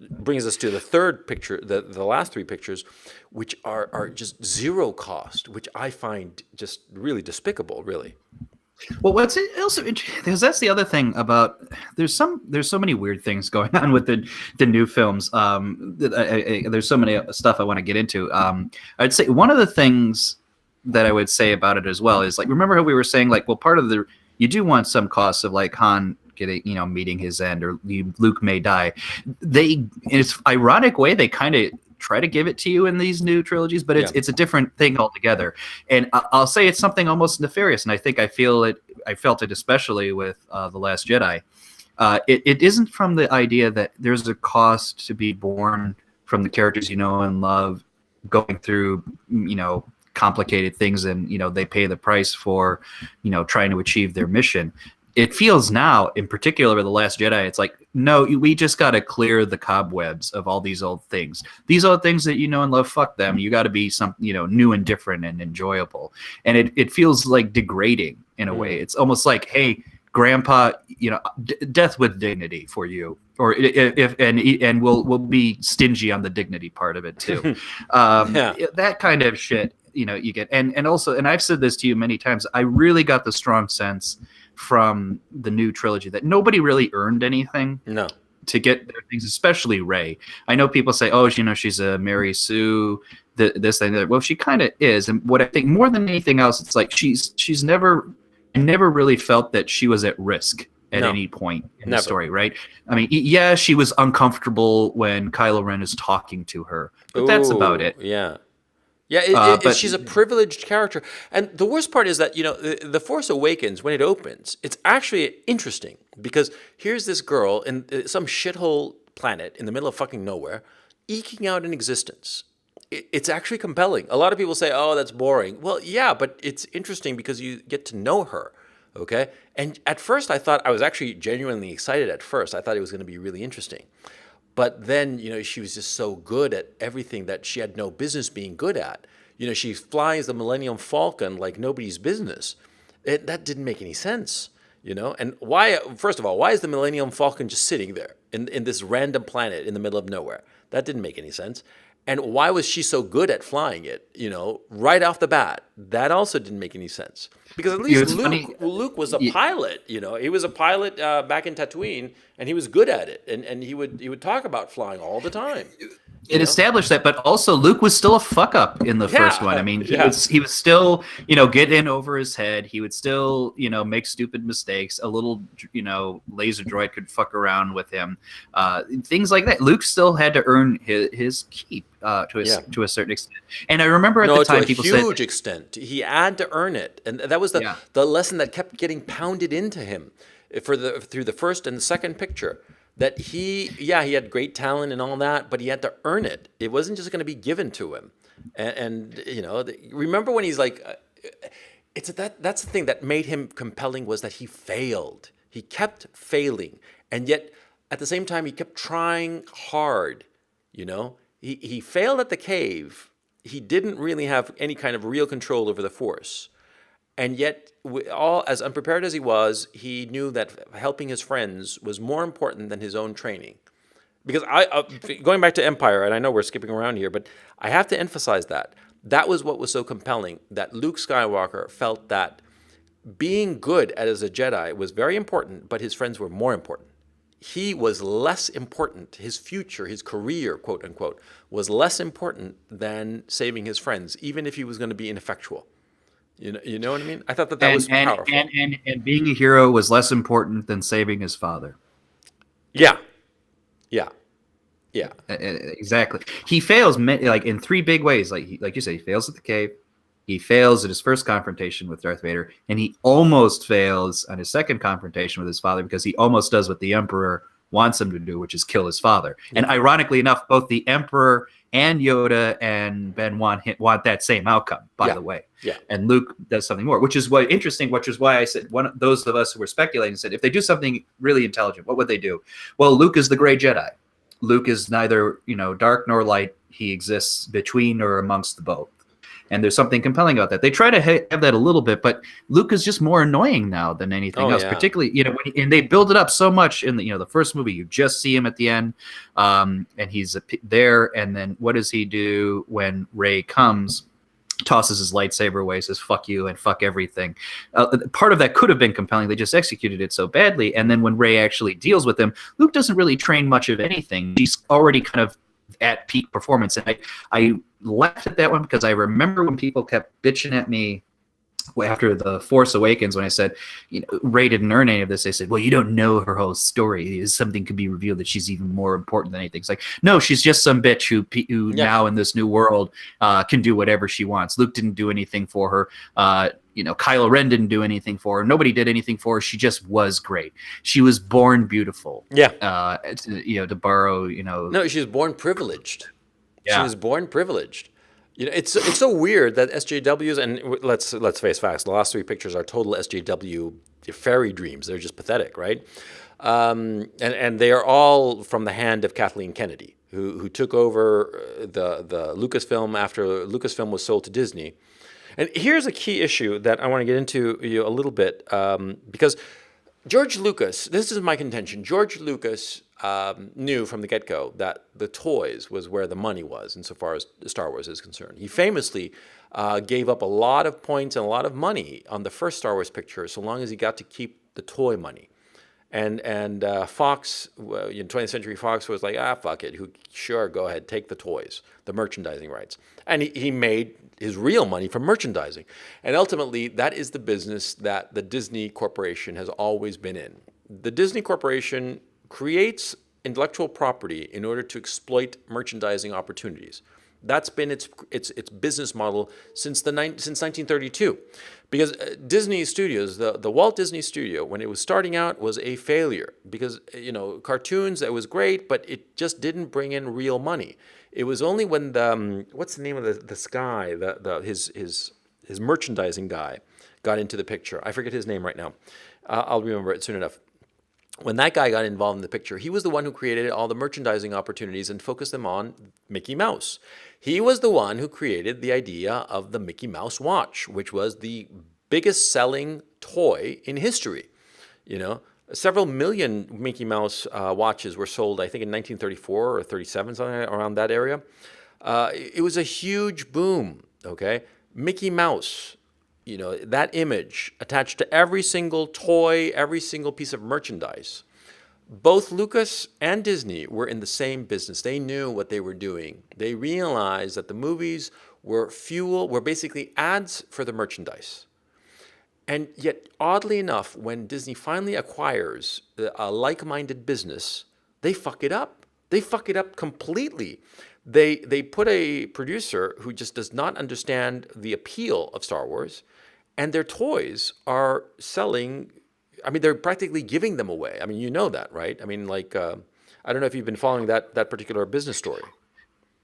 brings us to the third picture, the last three pictures, which are just zero cost, which I find just really despicable, really. Well, what's also interesting, because that's the other thing about there's so many weird things going on with the new films. There's so many stuff I want to get into. I'd say one of the things that I would say about it as well is, like, remember how we were saying, like, well, part of you do want some costs of like Han getting, meeting his end, or Luke may die. In its ironic way, they kind of try to give it to you in these new trilogies, but it's a different thing altogether. And I'll say it's something almost nefarious, and I think I felt it especially with The Last Jedi. It isn't from the idea that there's a cost to be born from the characters you know and love, going through complicated things, and they pay the price for trying to achieve their mission. It feels now, in particular with The Last Jedi, it's like, no, we just got to clear the cobwebs of all these old things. These old things that you know and love, fuck them. You got to be new and different and enjoyable. And it feels like degrading in a way. It's almost like, hey, Grandpa, death with dignity for you, or and we'll be stingy on the dignity part of it too. That kind of shit, you get. And also, and I've said this to you many times, I really got the strong sense from the new trilogy that nobody really earned anything to get their things, especially Rey. I know people say, oh, she's a Mary Sue, this thing, that. Well, she kind of is. And what I think more than anything else, it's like she's never really felt that she was at risk at any point in the story, right? I mean, yeah, she was uncomfortable when Kylo Ren is talking to her, but that's about it. Yeah. Yeah, but she's a privileged character. And the worst part is that, The Force Awakens, when it opens, it's actually interesting, because here's this girl in some shithole planet in the middle of fucking nowhere, eking out an existence. It's actually compelling. A lot of people say, oh, that's boring. Well, yeah, but it's interesting because you get to know her, okay? And at first I thought, I was actually genuinely excited at first. I thought it was going to be really interesting. But then, she was just so good at everything that she had no business being good at. She flies the Millennium Falcon like nobody's business. That didn't make any sense. And why? First of all, why is the Millennium Falcon just sitting there in this random planet in the middle of nowhere? That didn't make any sense. And why was she so good at flying it? Right off the bat, that also didn't make any sense. Because at least Luke was a pilot. He was a pilot back in Tatooine, and he was good at it. And he would talk about flying all the time. It established that, but also Luke was still a fuck up in the first one. I mean, he was still, getting in over his head. He would still, make stupid mistakes. A little, laser droid could fuck around with him. Things like that. Luke still had to earn his keep to a certain extent. And I remember at the time people said, to a huge extent, he had to earn it, and that was the lesson that kept getting pounded into him through the first and the second picture. That he had great talent and all that, but he had to earn it. It wasn't just going to be given to him. And remember when he's like, that's the thing that made him compelling, was that he failed. He kept failing, and yet at the same time he kept trying hard. He failed at the cave. He didn't really have any kind of real control over the Force. And yet, all as unprepared as he was, he knew that helping his friends was more important than his own training. Because going back to Empire, and I know we're skipping around here, but I have to emphasize that was what was so compelling, that Luke Skywalker felt that being good as a Jedi was very important, but his friends were more important. He was less important. His future, his career, quote unquote, was less important than saving his friends, even if he was going to be ineffectual. You know what I mean? I thought that was powerful. And being a hero was less important than saving his father. Yeah. Exactly. He fails in three big ways. Like you say, he fails at the cave. He fails at his first confrontation with Darth Vader, and he almost fails on his second confrontation with his father, because he almost does what the Emperor wants him to do, which is kill his father. And ironically enough, both the Emperor and Yoda and Ben want that same outcome, by the way. Yeah. And Luke does something more, which is interesting, which is why I said, those of us who were speculating said, if they do something really intelligent, what would they do? Well, Luke is the gray Jedi. Luke is neither, dark nor light. He exists between or amongst the both. And there's something compelling about that. They try to have that a little bit, but Luke is just more annoying now than anything else. Yeah. Particularly, and they build it up so much in the first movie. You just see him at the end, and he's there. And then what does he do when Rey comes? Tosses his lightsaber away, says "fuck you" and "fuck everything." Part of that could have been compelling. They just executed it so badly. And then when Rey actually deals with him, Luke doesn't really train much of anything. He's already kind of at peak performance. And I laughed at that one because I remember when people kept bitching at me after The Force Awakens, when I said, Rey didn't earn any of this. They said, well, you don't know her whole story. Something could be revealed that she's even more important than anything. It's like, no, she's just some bitch who now in this new world can do whatever she wants. Luke didn't do anything for her. Kylo Ren didn't do anything for her. Nobody did anything for her. She just was great. She was born beautiful. Yeah. To borrow, No, she was born privileged. Yeah. She was born privileged. It's so weird that SJWs, and let's face facts, the last three pictures are total SJW fairy dreams. They're just pathetic, right? And they are all from the hand of Kathleen Kennedy, who took over the Lucasfilm after Lucasfilm was sold to Disney. And here's a key issue that I want to get into a little bit, because George Lucas, this is my contention, George Lucas knew from the get-go that the toys was where the money was insofar as Star Wars is concerned. He famously gave up a lot of points and a lot of money on the first Star Wars picture so long as he got to keep the toy money. And Fox, 20th Century Fox was like, fuck it, sure, go ahead, take the toys, the merchandising rights. And he made his real money from merchandising. And ultimately, that is the business that the Disney Corporation has always been in. The Disney Corporation creates intellectual property in order to exploit merchandising opportunities. That's been its business model since 1932, because Disney Studios, the Walt Disney Studio, when it was starting out, was a failure because cartoons, that was great, but it just didn't bring in real money. It was only when the what's the name of this guy, his merchandising guy, got into the picture. I forget his name right now. I'll remember it soon enough. when that guy got involved in the picture, he was the one who created all the merchandising opportunities and focused them on Mickey Mouse. He was the one who created the idea of the Mickey Mouse watch, which was the biggest selling toy in history. You know, several million Mickey Mouse watches were sold, I think, in 1934 or 37, something around that area. It was a huge boom, okay? Mickey Mouse, you know, that image attached to every single toy, every single piece of merchandise. Both Lucas and Disney were in the same business. They knew what they were doing. They realized that the movies were were basically ads for the merchandise. And yet, oddly enough, when Disney finally acquires a like-minded business, they fuck it up. They fuck it up completely. They put a producer who just does not understand the appeal of Star Wars, and their toys are selling. I mean, they're practically giving them away. I mean, you know that, right? I mean, like, I don't know if you've been following that particular business story.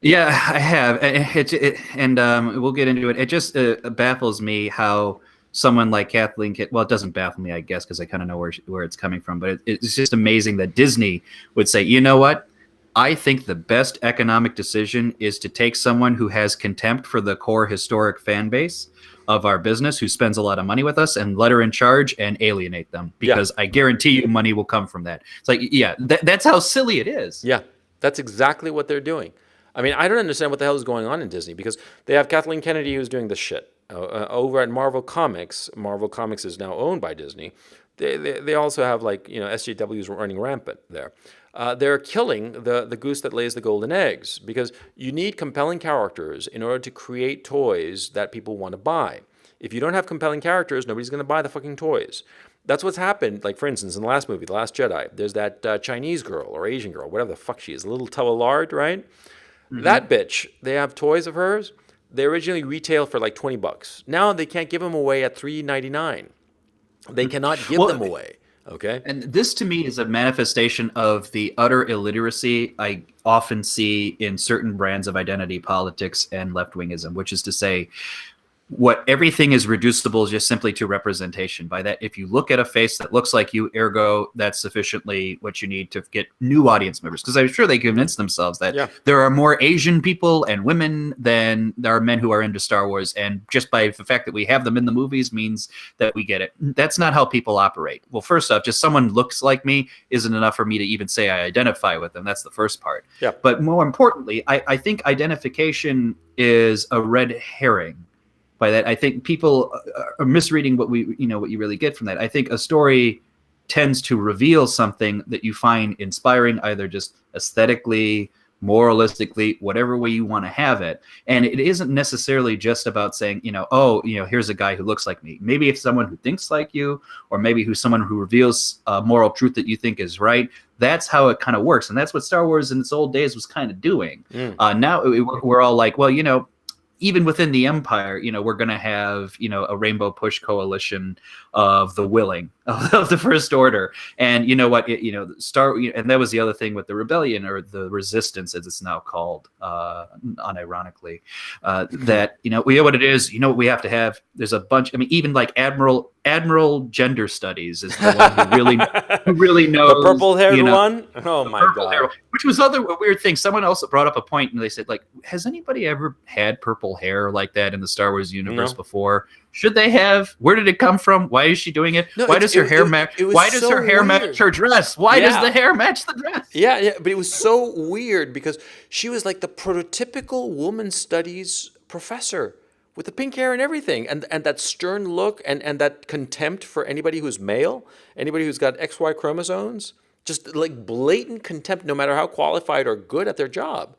Yeah, I have, and we'll get into it. It just baffles me how someone like Kathleen. Well, it doesn't baffle me, I guess, because I kind of know where it's coming from. But it's just amazing that Disney would say, you know what? I think the best economic decision is to take someone who has contempt for the core historic fan base of our business, who spends a lot of money with us, and let her in charge and alienate them, because I guarantee you money will come from that. It's like, yeah, that's how silly it is. Yeah, that's exactly what they're doing. I mean, I don't understand what the hell is going on in Disney, because they have Kathleen Kennedy who's doing this shit. Over at Marvel Comics is now owned by Disney. They also have, like, you know, SJWs running rampant there. They're killing the goose that lays the golden eggs, because you need compelling characters in order to create toys that people want to buy. If you don't have compelling characters, nobody's going to buy the fucking toys. That's what's happened. Like, for instance, in the last movie, The Last Jedi, there's that Chinese girl or Asian girl, whatever the fuck she is, a little tub of lard, right? Mm-hmm. That bitch, they have toys of hers. They originally retail for like $20. Now they can't give them away at $3.99. They cannot give them away. Okay. And this to me is a manifestation of the utter illiteracy I often see in certain brands of identity politics and left-wingism, which is to say, what everything is reducible just simply to representation. By that, if you look at a face that looks like you, ergo, that's sufficiently what you need to get new audience members. Because I'm sure they convince themselves that there are more Asian people and women than there are men who are into Star Wars. And just by the fact that we have them in the movies means that we get it. That's not how people operate. Well, first off, just someone looks like me isn't enough for me to even say I identify with them. That's the first part. Yeah. But more importantly, I think identification is a red herring. By that, I think people are misreading what you really get from that. I think a story tends to reveal something that you find inspiring, either just aesthetically, moralistically, whatever way you want to have it. And it isn't necessarily just about saying, here's a guy who looks like me. Maybe it's someone who thinks like you, or maybe who's someone who reveals a moral truth that you think is right. That's how it kind of works. And that's what Star Wars in its old days was kind of doing. Now we're all like, well, even within the Empire, we're going to have, a Rainbow Push coalition of the willing of the First Order. And you know what, and that was the other thing with the rebellion, or the resistance, as it's now called, unironically, that, we know what it is, what we have to have. There's a bunch, even like Admiral Gender Studies is the one who really knows. The purple-haired one? Oh my God. Which was a weird thing. Someone else brought up a point, and they said, like, has anybody ever had purple hair like that in the Star Wars universe before? Should they have? Where did it come from? Why is she doing it? No, why does her hair match? Why does her hair match her dress? Why does the hair match the dress? Yeah, but it was so weird, because she was like the prototypical woman studies professor with the pink hair and everything, and that stern look, and that contempt for anybody who's male, anybody who's got XY chromosomes, just like blatant contempt, no matter how qualified or good at their job,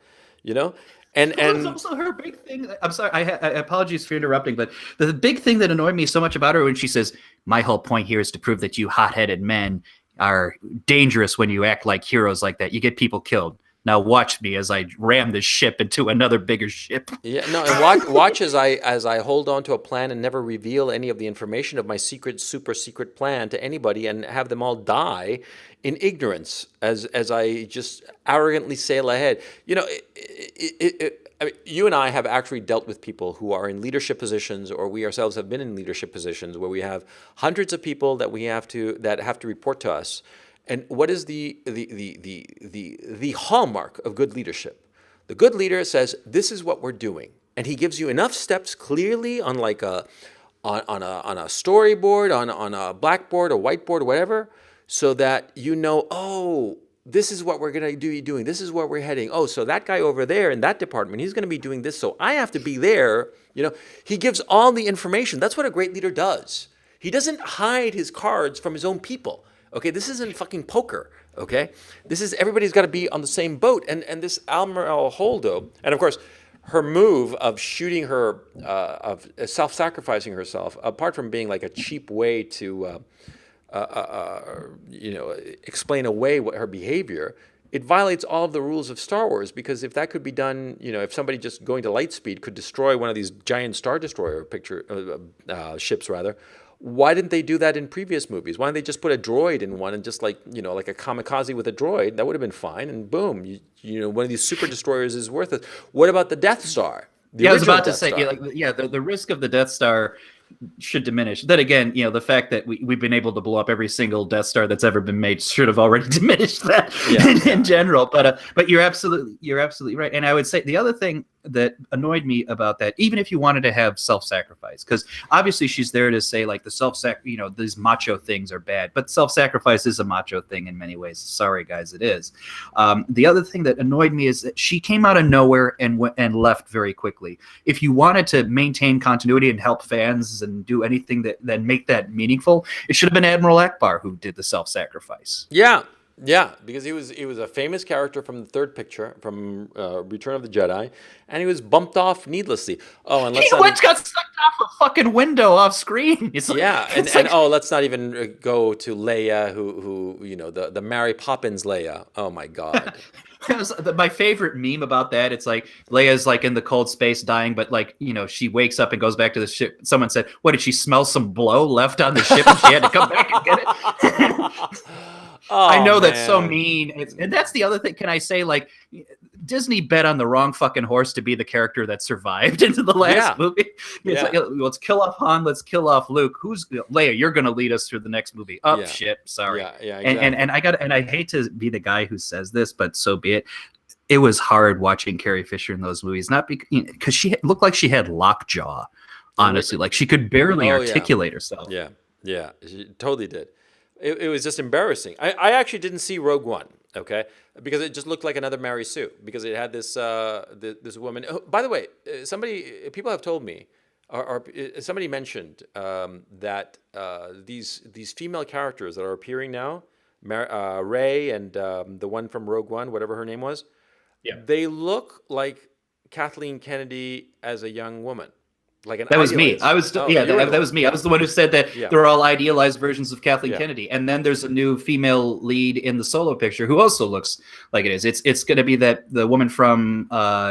And it's also her big thing. I'm sorry, I apologies for interrupting, but the big thing that annoyed me so much about her when she says, "My whole point here is to prove that you hot-headed men are dangerous when you act like heroes like that. You get people killed. Now watch me as I ram this ship into another bigger ship." Yeah, no, and watch as I hold on to a plan and never reveal any of the information of my super secret plan to anybody, and have them all die in ignorance as I just arrogantly sail ahead. I mean, you and I have actually dealt with people who are in leadership positions, or we ourselves have been in leadership positions, where we have hundreds of people that have to report to us. And what is the hallmark of good leadership? The good leader says, "This is what we're doing," and he gives you enough steps clearly on like a on a storyboard, on a blackboard, a whiteboard, whatever, so that you know, oh, this is what we're going to be doing. This is where we're heading. Oh, so that guy over there in that department, he's going to be doing this. So I have to be there. He gives all the information. That's what a great leader does. He doesn't hide his cards from his own people. Okay, this isn't fucking poker. Okay, this is everybody's got to be on the same boat. And this Admiral Holdo, and of course, her move of shooting her, of self-sacrificing herself, apart from being like a cheap way to, explain away what her behavior, it violates all of the rules of Star Wars, because if that could be done, if somebody just going to light speed could destroy one of these giant Star Destroyer ships rather, why didn't they do that in previous movies? Why didn't they just put a droid in one and just like a kamikaze with a droid? That would have been fine. And boom, one of these super destroyers is worth it. What about the Death Star? I was about to say, the risk of the Death Star should diminish. Then again, the fact that we've been able to blow up every single Death Star that's ever been made should have already diminished that in general. But you're absolutely right. And I would say the other thing that annoyed me about that, even if you wanted to have self-sacrifice, because obviously she's there to say like the these macho things are bad, but self-sacrifice is a macho thing in many ways. Sorry guys, it is. The other thing that annoyed me is that she came out of nowhere and left very quickly. If you wanted to maintain continuity and help fans and do anything that make that meaningful, it should have been Admiral Akbar who did the self-sacrifice. Yeah, because he was a famous character from the third picture, from Return of the Jedi, and he was bumped off needlessly. Oh, and got sucked off a fucking window off screen. Let's not even go to Leia, who the Mary Poppins Leia. Oh my God. My favorite meme about that, it's like Leia's like in the cold space dying, but like, she wakes up and goes back to the ship. Someone said, what, did she smell some blow left on the ship and she had to come back and get it? Oh, I know, man. That's so mean. And that's the other thing. Can I say, like, Disney bet on the wrong fucking horse to be the character that survived into the last movie. It's like, let's kill off Han, let's kill off Luke. Who's Leia? You're going to lead us through the next movie. Oh, shit. Sorry. Yeah, exactly. And I hate to be the guy who says this, but so be it. It was hard watching Carrie Fisher in those movies, not because she looked like she had lockjaw, honestly. Like she could barely articulate herself. Yeah, she totally did. It was just embarrassing. I actually didn't see Rogue One, okay, because it just looked like another Mary Sue, because it had this this woman. Oh, by the way, people have told me, or somebody mentioned that these female characters that are appearing now, Rey and the one from Rogue One, whatever her name was, they look like Kathleen Kennedy as a young woman. That was me. I was still, that was me. I was the one who said that they're all idealized versions of Kathleen Kennedy. And then there's a new female lead in the Solo picture who also looks like it is. It's going to be the woman from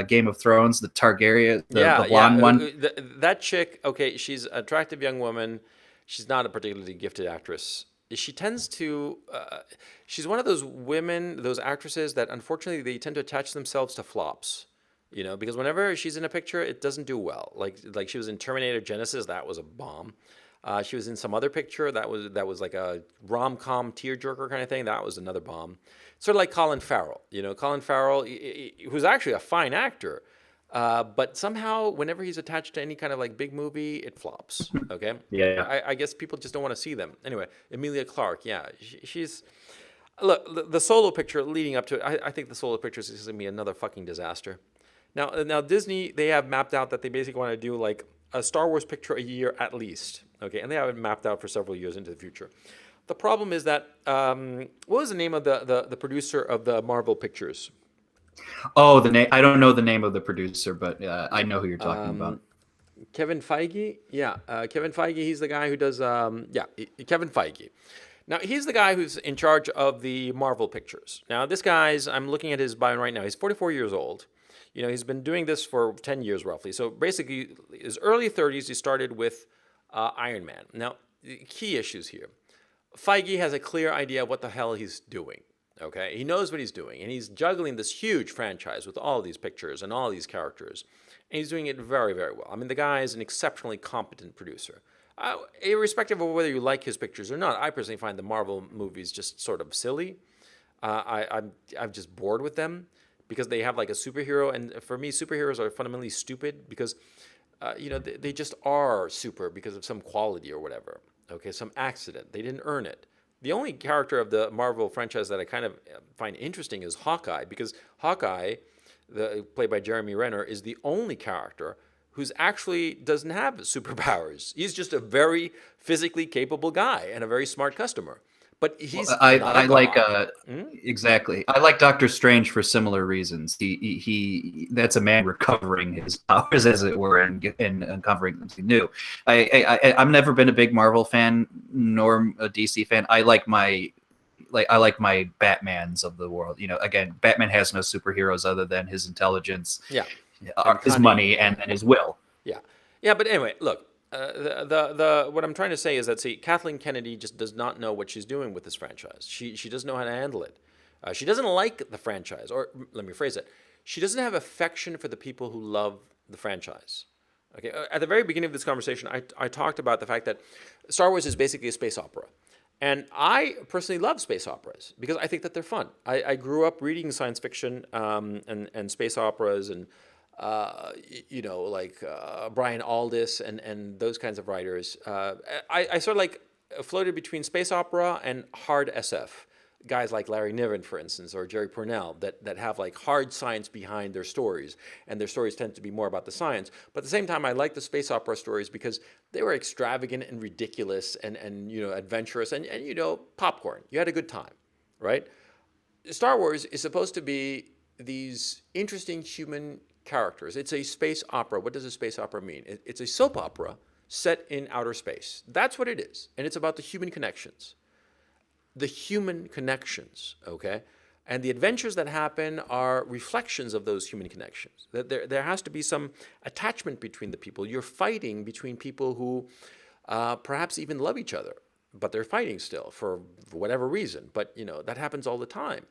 Game of Thrones, the Targaryen, the blonde one. That chick, okay, she's an attractive young woman. She's not a particularly gifted actress. She tends to, she's one of those women, those actresses that unfortunately they tend to attach themselves to flops. Because whenever she's in a picture, it doesn't do well. Like she was in Terminator Genesis, that was a bomb. She was in some other picture that was like a rom-com tearjerker kind of thing. That was another bomb. Sort of like Colin Farrell. Colin Farrell, who's actually a fine actor, but somehow whenever he's attached to any kind of like big movie, it flops. Okay. I guess people just don't want to see them. Anyway, Emilia Clarke, she's. Look, the Solo picture leading up to it, I think the Solo picture is going to be another fucking disaster. Now Disney, they have mapped out that they basically want to do like a Star Wars picture a year at least, okay? And they have it mapped out for several years into the future. The problem is that, what was the name of the producer of the Marvel pictures? Oh, the name. I don't know the name of the producer, but I know who you're talking about. Kevin Feige? Yeah, Kevin Feige, he's the guy who does, Kevin Feige. Now, he's the guy who's in charge of the Marvel pictures. Now, this guy's, I'm looking at his bio right now, he's 44 years old. He's been doing this for 10 years roughly. So basically, his early 30s, he started with Iron Man. Now, key issues here. Feige has a clear idea of what the hell he's doing. Okay, he knows what he's doing, and he's juggling this huge franchise with all these pictures and all these characters, and he's doing it very, very well. I mean, the guy is an exceptionally competent producer. Irrespective of whether you like his pictures or not, I personally find the Marvel movies just sort of silly. I'm just bored with them because they have like a superhero, and for me, superheroes are fundamentally stupid because they just are super because of some quality or whatever. Okay, some accident. They didn't earn it. The only character of the Marvel franchise that I kind of find interesting is Hawkeye, because Hawkeye, played by Jeremy Renner, is the only character who's actually doesn't have superpowers. He's just a very physically capable guy and a very smart customer. But Well, he's I, not a I like god. exactly. I like Doctor Strange for similar reasons. He that's a man recovering his powers, as it were, and uncovering something new. I've never been a big Marvel fan nor a DC fan. I like my Batmans of the world. Again, Batman has no superheroes other than his intelligence, Yeah, and his cunning. money, and then his will. Yeah, yeah. But anyway, look. The what I'm trying to say is that, see, Kathleen Kennedy just does not know what she's doing with this franchise. She doesn't know how to handle it. She doesn't like the franchise, or let me phrase it. She doesn't have affection for the people who love the franchise. Okay, at the very beginning of this conversation, I talked about the fact that Star Wars is basically a space opera. And I personally love space operas because I think that they're fun. I grew up reading science fiction and space operas and like Brian Aldiss and those kinds of writers. I sort of like floated between space opera and hard SF. Guys like Larry Niven, for instance, or Jerry Pournelle, that have like hard science behind their stories, and their stories tend to be more about the science. But at the same time, I like the space opera stories because they were extravagant and ridiculous and adventurous and popcorn. You had a good time, right? Star Wars is supposed to be these interesting human characters. It's a space opera. What does a space opera mean? It's a soap opera set in outer space. That's what it is. And it's about the human connections. The human connections, okay? And the adventures that happen are reflections of those human connections. That there has to be some attachment between the people. You're fighting between people who perhaps even love each other, but they're fighting still for whatever reason. But, that happens all the time.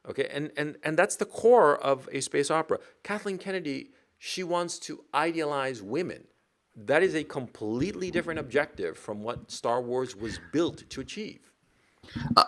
Okay, and that's the core of a space opera. Kathleen Kennedy, she wants to idealize women. That is a completely different objective from what Star Wars was built to achieve.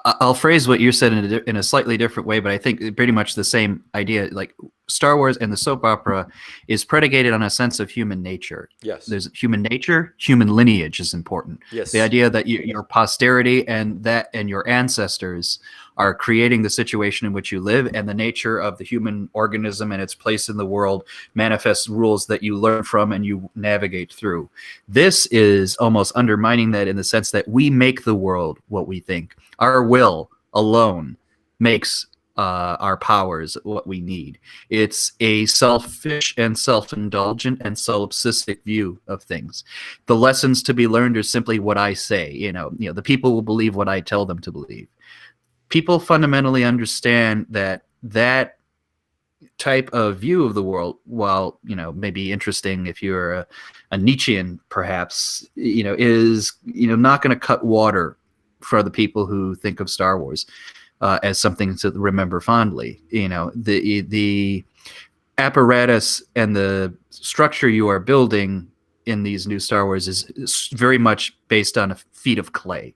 I'll phrase what you said in a slightly different way, but I think pretty much the same idea. Like Star Wars and the soap opera is predicated on a sense of human nature. Yes. There's human nature, human lineage is important. Yes. The idea that your posterity and your ancestors are creating the situation in which you live, and the nature of the human organism and its place in the world manifests rules that you learn from and you navigate through. This is almost undermining that in the sense that we make the world what we think. Our will alone makes our powers what we need. It's a selfish and self-indulgent and solipsistic view of things. The lessons to be learned are simply what I say. The people will believe what I tell them to believe. People fundamentally understand that type of view of the world, while maybe interesting if you're a Nietzschean, perhaps, is not going to cut water for the people who think of Star Wars as something to remember fondly. The apparatus and the structure you are building in these new Star Wars is very much based on a feat of clay.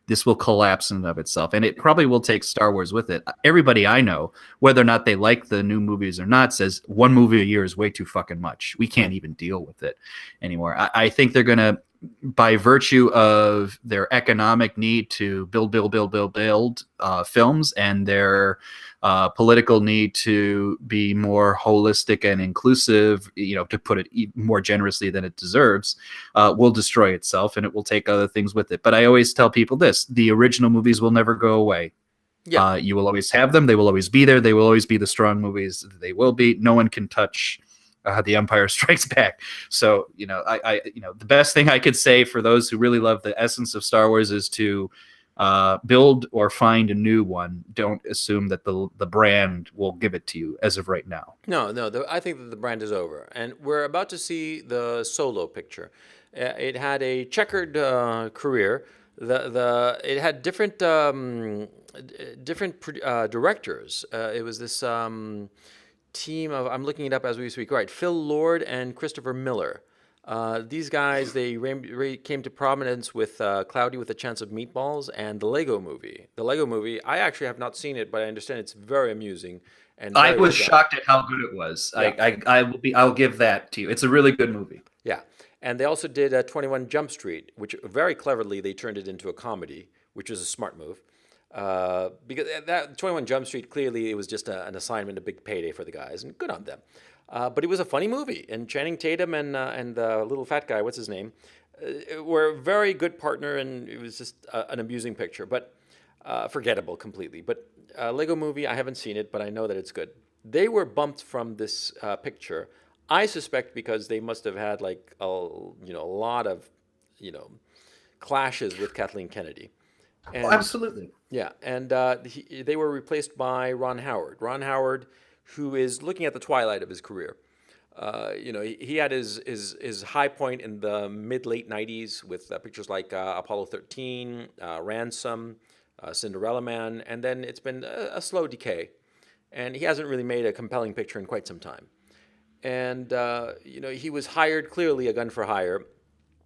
This will collapse in and of itself, and it probably will take Star Wars with it. Everybody I know, whether or not they like the new movies or not, says one movie a year is way too fucking much. We can't even deal with it anymore. I think they're going to, by virtue of their economic need to build films, and their political need to be more holistic and inclusive, to put it more generously than it deserves, will destroy itself, and it will take other things with it. But I always tell people this: the original movies will never go away. Yeah. You will always have them. They will always be there. They will always be the strong movies. They will be. No one can touch The Empire Strikes Back. So, the best thing I could say for those who really love the essence of Star Wars is to build or find a new one. Don't assume that the brand will give it to you as of right now. No. I think that the brand is over, and we're about to see the Solo picture. It had a checkered career. It had different directors. It was this team of, I'm looking it up as we speak. Right, Phil Lord and Christopher Miller. These guys, they came to prominence with Cloudy with a Chance of Meatballs and the Lego Movie. The Lego Movie, I actually have not seen it, but I understand it's very amusing and I very well was done. shocked at how good it was. Yeah, I'll give that to you. It's a really good movie. yeah. And they also did 21 Jump Street, which very cleverly they turned it into a comedy, which was a smart move. Because that 21 Jump Street, clearly it was just an assignment, a big payday for the guys, and good on them. But it was a funny movie, and Channing Tatum and the little fat guy, what's his name, were a very good partner, and it was just an amusing picture, but forgettable completely. But Lego Movie, I haven't seen it, but I know that it's good. They were bumped from this picture, I suspect, because they must have had like a lot of you know clashes with Kathleen Kennedy. Oh, And absolutely. yeah, and they were replaced by Ron Howard. Ron Howard, who is looking at the twilight of his career. He had his high point in the mid late '90s with pictures like Apollo 13, Ransom, Cinderella Man, and then it's been a slow decay. And he hasn't really made a compelling picture in quite some time. And he was hired, clearly a gun for hire.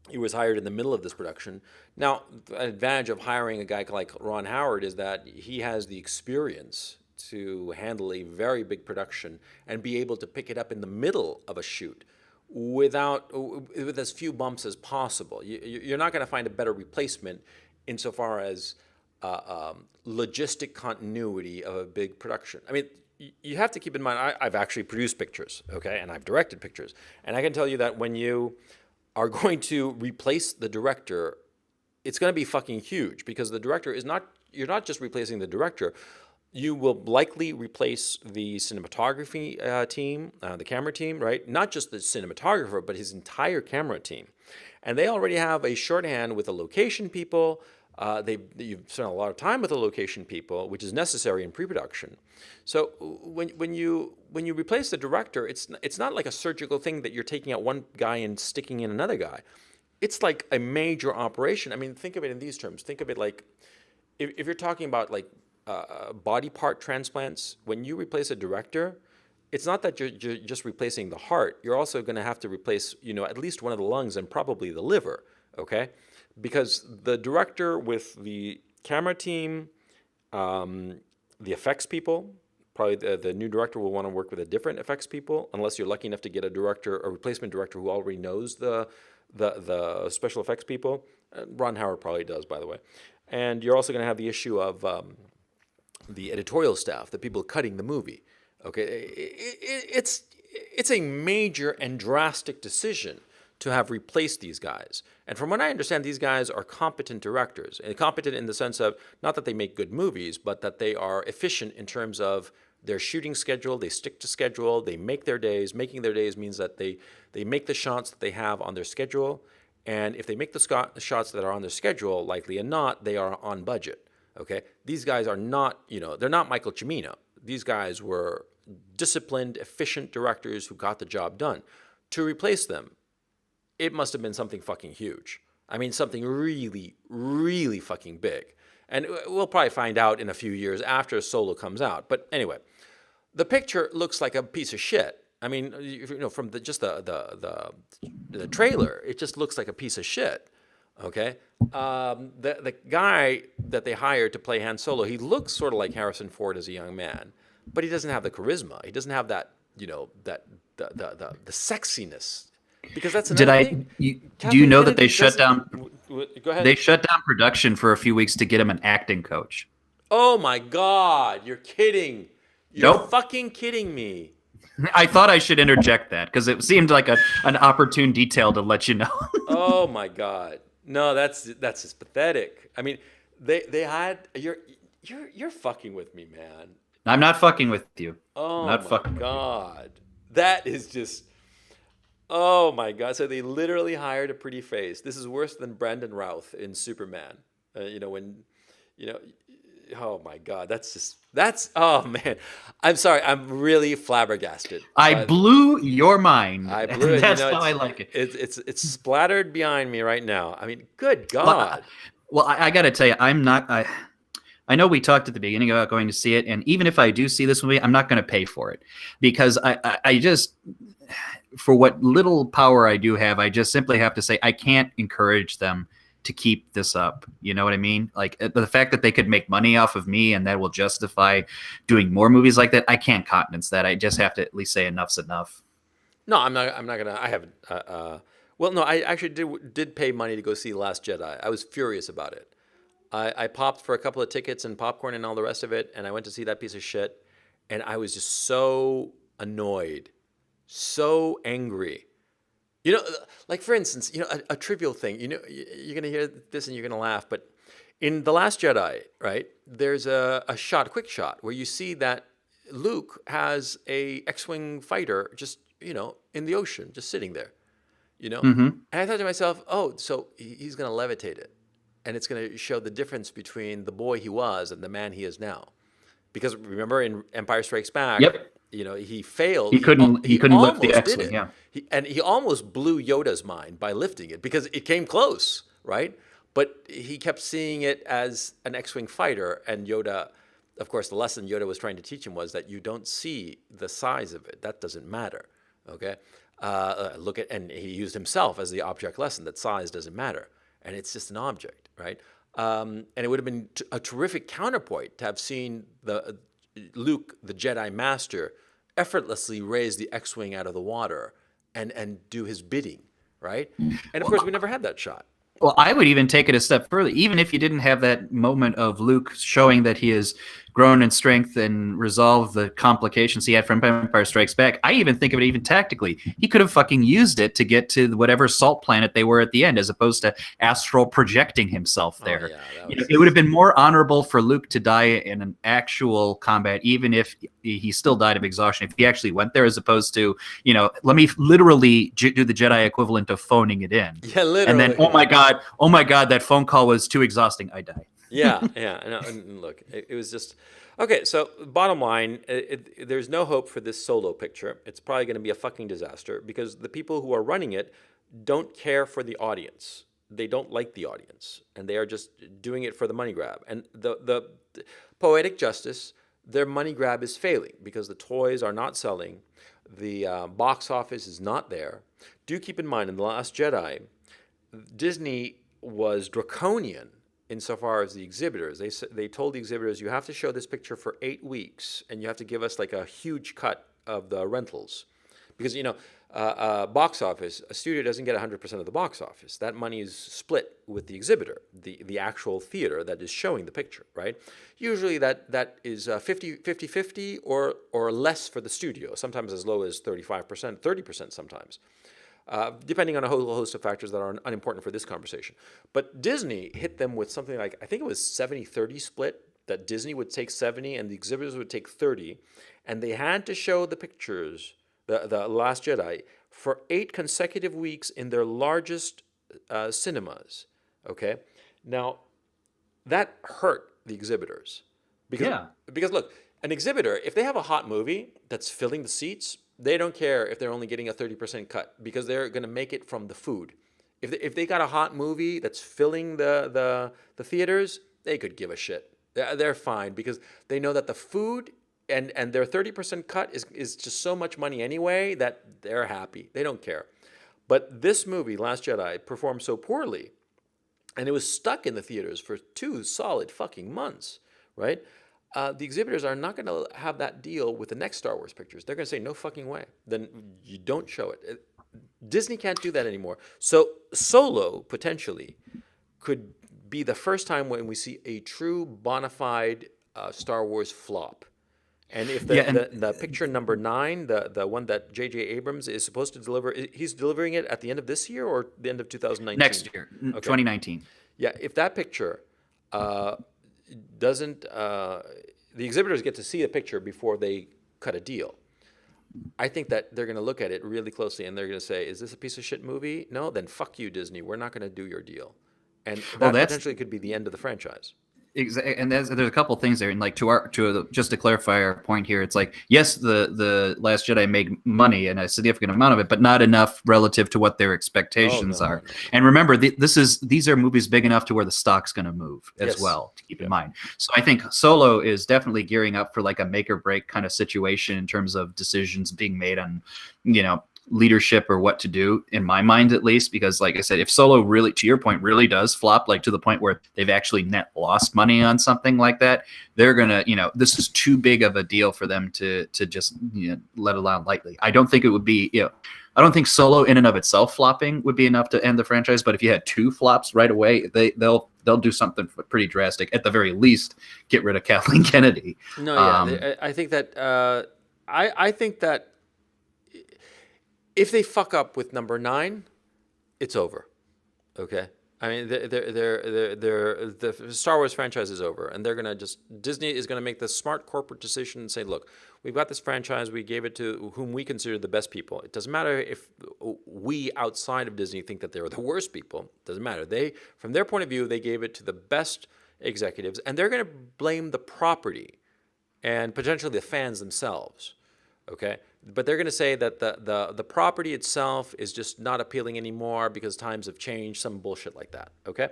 He was hired in the middle of this production. Now, the advantage of hiring a guy like Ron Howard is that he has the experience to handle a very big production and be able to pick it up in the middle of a shoot with as few bumps as possible. You're not going to find a better replacement insofar as logistic continuity of a big production. I mean, you have to keep in mind, I've actually produced pictures, okay, and I've directed pictures, and I can tell you that when you are going to replace the director, it's going to be fucking huge because the director is not, you're not just replacing the director, you will likely replace the cinematography team, the camera team, right? Not just the cinematographer, but his entire camera team. And they already have a shorthand with the location people. You've spent a lot of time with the location people, which is necessary in pre-production. So when you replace the director, it's not like a surgical thing that you're taking out one guy and sticking in another guy. It's like a major operation. I mean, think of it in these terms. Think of it like if you're talking about like body part transplants. When you replace a director, it's not that you're just replacing the heart. You're also going to have to replace, at least one of the lungs and probably the liver. Okay. Because the director with the camera team, the effects people, probably the new director will want to work with a different effects people, unless you're lucky enough to get a replacement director who already knows the special effects people. Ron Howard probably does, by the way. And you're also going to have the issue of the editorial staff, the people cutting the movie. Okay, it's a major and drastic decision to have replaced these guys. And from what I understand, these guys are competent directors. And competent in the sense of not that they make good movies, but that they are efficient in terms of their shooting schedule. They stick to schedule. They make their days. Making their days means that they make the shots that they have on their schedule. And if they make the shots that are on their schedule, likely and not, they are on budget. Okay? These guys are not, they're not Michael Cimino. These guys were disciplined, efficient directors who got the job done. To replace them, it must have been something fucking huge. I mean, something really, really fucking big. And we'll probably find out in a few years after Solo comes out. But anyway, the picture looks like a piece of shit. I mean, from the trailer, it just looks like a piece of shit. Okay, the guy that they hired to play Han Solo, he looks sort of like Harrison Ford as a young man, but he doesn't have the charisma. He doesn't have that, the sexiness. Because that's another thing. Do you know that they shut down? Go ahead. They shut down production for a few weeks to get him an acting coach. Oh my God! You're kidding. You're Nope. fucking kidding me. I thought I should interject that because it seemed like an opportune detail to let you know. Oh my God! No, that's just pathetic. I mean, they had you're fucking with me, man. I'm not fucking with you. Oh Not my fucking God! That is just. Oh my God! So they literally hired a pretty face. This is worse than Brandon Routh in Superman. Oh my God! Oh man! I'm sorry. I'm really flabbergasted. I blew your mind. I blew it. That's how I like it. It's splattered behind me right now. I mean, good God! Well, I got to tell you, I'm not. I know we talked at the beginning about going to see it, and even if I do see this movie, I'm not going to pay for it because I just for what little power I do have, I just simply have to say I can't encourage them to keep this up. You know what I mean? Like the fact that they could make money off of me and that will justify doing more movies like that, I can't countenance that. I just have to at least say enough's enough. No, I'm not. I'm not gonna. I haven't. Well, no, I actually did pay money to go see Last Jedi. I was furious about it. I popped for a couple of tickets and popcorn and all the rest of it, and I went to see that piece of shit, and I was just so annoyed, so angry. You know, like for instance, a trivial thing. You're gonna hear this and you're gonna laugh, but in the Last Jedi, right? There's a quick shot, where you see that Luke has a X-wing fighter just in the ocean, just sitting there. And I thought to myself, oh, so he's gonna levitate it, and it's gonna show the difference between the boy he was and the man he is now. Because remember in Empire Strikes Back, Yep. He failed. He couldn't lift the almost did X-wing. it. Yeah. He almost blew Yoda's mind by lifting it, because it came close, right? But he kept seeing it as an X-wing fighter, and Yoda, of course, the lesson Yoda was trying to teach him was that you don't see the size of it. That doesn't matter, okay? And he used himself as the object lesson, that size doesn't matter, and it's just an object, right? And it would have been a terrific counterpoint to have seen Luke, the Jedi Master, effortlessly raise the X-wing out of the water and do his bidding, right? And of course, we never had that shot. Well, I would even take it a step further. Even if you didn't have that moment of Luke showing that he has grown in strength and resolved the complications he had from Empire Strikes Back, I even think of it even tactically. He could have fucking used it to get to whatever salt planet they were at the end, as opposed to astral projecting himself there. Oh, yeah, It would have been more honorable for Luke to die in an actual combat, even if he still died of exhaustion, if he actually went there, as opposed to, let me literally do the Jedi equivalent of phoning it in. Yeah, literally. And then, oh my God, that phone call was too exhausting. I die. Yeah. And look, it was just okay. So, bottom line, there's no hope for this Solo picture. It's probably going to be a fucking disaster, because the people who are running it don't care for the audience. They don't like the audience, and they are just doing it for the money grab. And the poetic justice, their money grab is failing, because the toys are not selling, the box office is not there. Do keep in mind, in The Last Jedi, Disney was draconian insofar as the exhibitors. They told the exhibitors, you have to show this picture for 8 weeks, and you have to give us like a huge cut of the rentals. Because, box office, a studio doesn't get 100% of the box office. That money is split with the exhibitor, the actual theater that is showing the picture, right? Usually that is 50-50 or less for the studio, sometimes as low as 35%, 30% sometimes. Depending on a whole host of factors that are unimportant for this conversation. But Disney hit them with something like, I think it was 70-30 split, that Disney would take 70 and the exhibitors would take 30. And they had to show the pictures, the Last Jedi, for 8 consecutive weeks in their largest cinemas, okay? Now, that hurt the exhibitors. Because look, an exhibitor, if they have a hot movie that's filling the seats, they don't care if they're only getting a 30% cut, because they're going to make it from the food. If they got a hot movie that's filling the theaters, they could give a shit. They're fine, because they know that the food and their 30% cut is just so much money anyway that they're happy. They don't care. But this movie, Last Jedi, performed so poorly, and it was stuck in the theaters for 2 solid fucking months, right? The exhibitors are not going to have that deal with the next Star Wars pictures. They're going to say, no fucking way. Then you don't show it. Disney can't do that anymore. So Solo, potentially, could be the first time when we see a true bona fide Star Wars flop. And if the picture number 9, the one that J.J. Abrams is supposed to deliver, he's delivering it at the end of this year or the end of 2019? Next year, okay. 2019. Yeah, if that picture doesn't, the exhibitors get to see a picture before they cut a deal. I think that they're going to look at it really closely, and they're going to say, is this a piece of shit movie? No, then fuck you, Disney. We're not going to do your deal. And that potentially could be the end of the franchise. And there's a couple things there, and like just to clarify our point here, it's like, yes, the Last Jedi made money and a significant amount of it, but not enough relative to what their expectations are. No. And remember, these are movies big enough to where the stock's going to move as well, to keep in mind. So I think Solo is definitely gearing up for like a make or break kind of situation in terms of decisions being made on, leadership or what to do, in my mind at least, because like I said, if Solo really, to your point, really does flop, like to the point where they've actually net lost money on something like that, they're gonna, this is too big of a deal for them to just let alone lightly. I don't think it would be, I don't think Solo in and of itself flopping would be enough to end the franchise, but if you had 2 flops right away, they'll do something pretty drastic. At the very least, get rid of Kathleen Kennedy. No, yeah, I think that I think that if they fuck up with number 9, it's over. Okay, I mean, the Star Wars franchise is over, and Disney is gonna make the smart corporate decision and say, look, we've got this franchise, we gave it to whom we consider the best people. It doesn't matter if we outside of Disney think that they're the worst people. It doesn't matter. From their point of view, they gave it to the best executives, and they're gonna blame the property and potentially the fans themselves. Okay, but they're going to say that the property itself is just not appealing anymore because times have changed, some bullshit like that. Okay,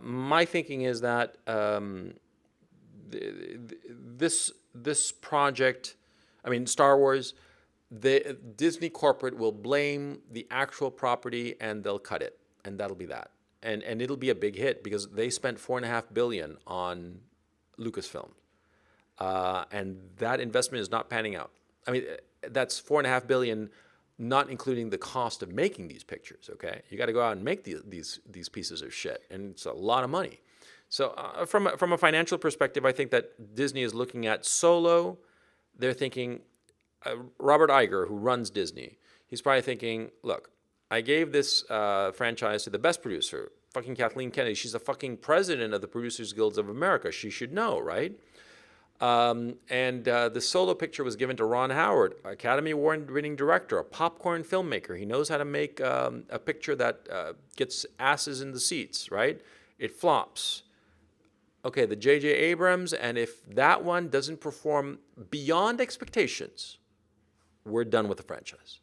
my thinking is that this project, I mean Star Wars, the Disney corporate will blame the actual property and they'll cut it, and that'll be that, and it'll be a big hit because they spent $4.5 billion on Lucasfilm, and that investment is not panning out. I mean, that's $4.5 billion, not including the cost of making these pictures. Okay, you got to go out and make these pieces of shit, and it's a lot of money. So, from a financial perspective, I think that Disney is looking at Solo. They're thinking, Robert Iger, who runs Disney, he's probably thinking, look, I gave this franchise to the best producer, fucking Kathleen Kennedy. She's the fucking president of the Producers Guilds of America. She should know, right? The Solo picture was given to Ron Howard, Academy Award-winning director, a popcorn filmmaker. He knows how to make a picture that gets asses in the seats, right? It flops. Okay, the J.J. Abrams, and if that one doesn't perform beyond expectations, we're done with the franchise.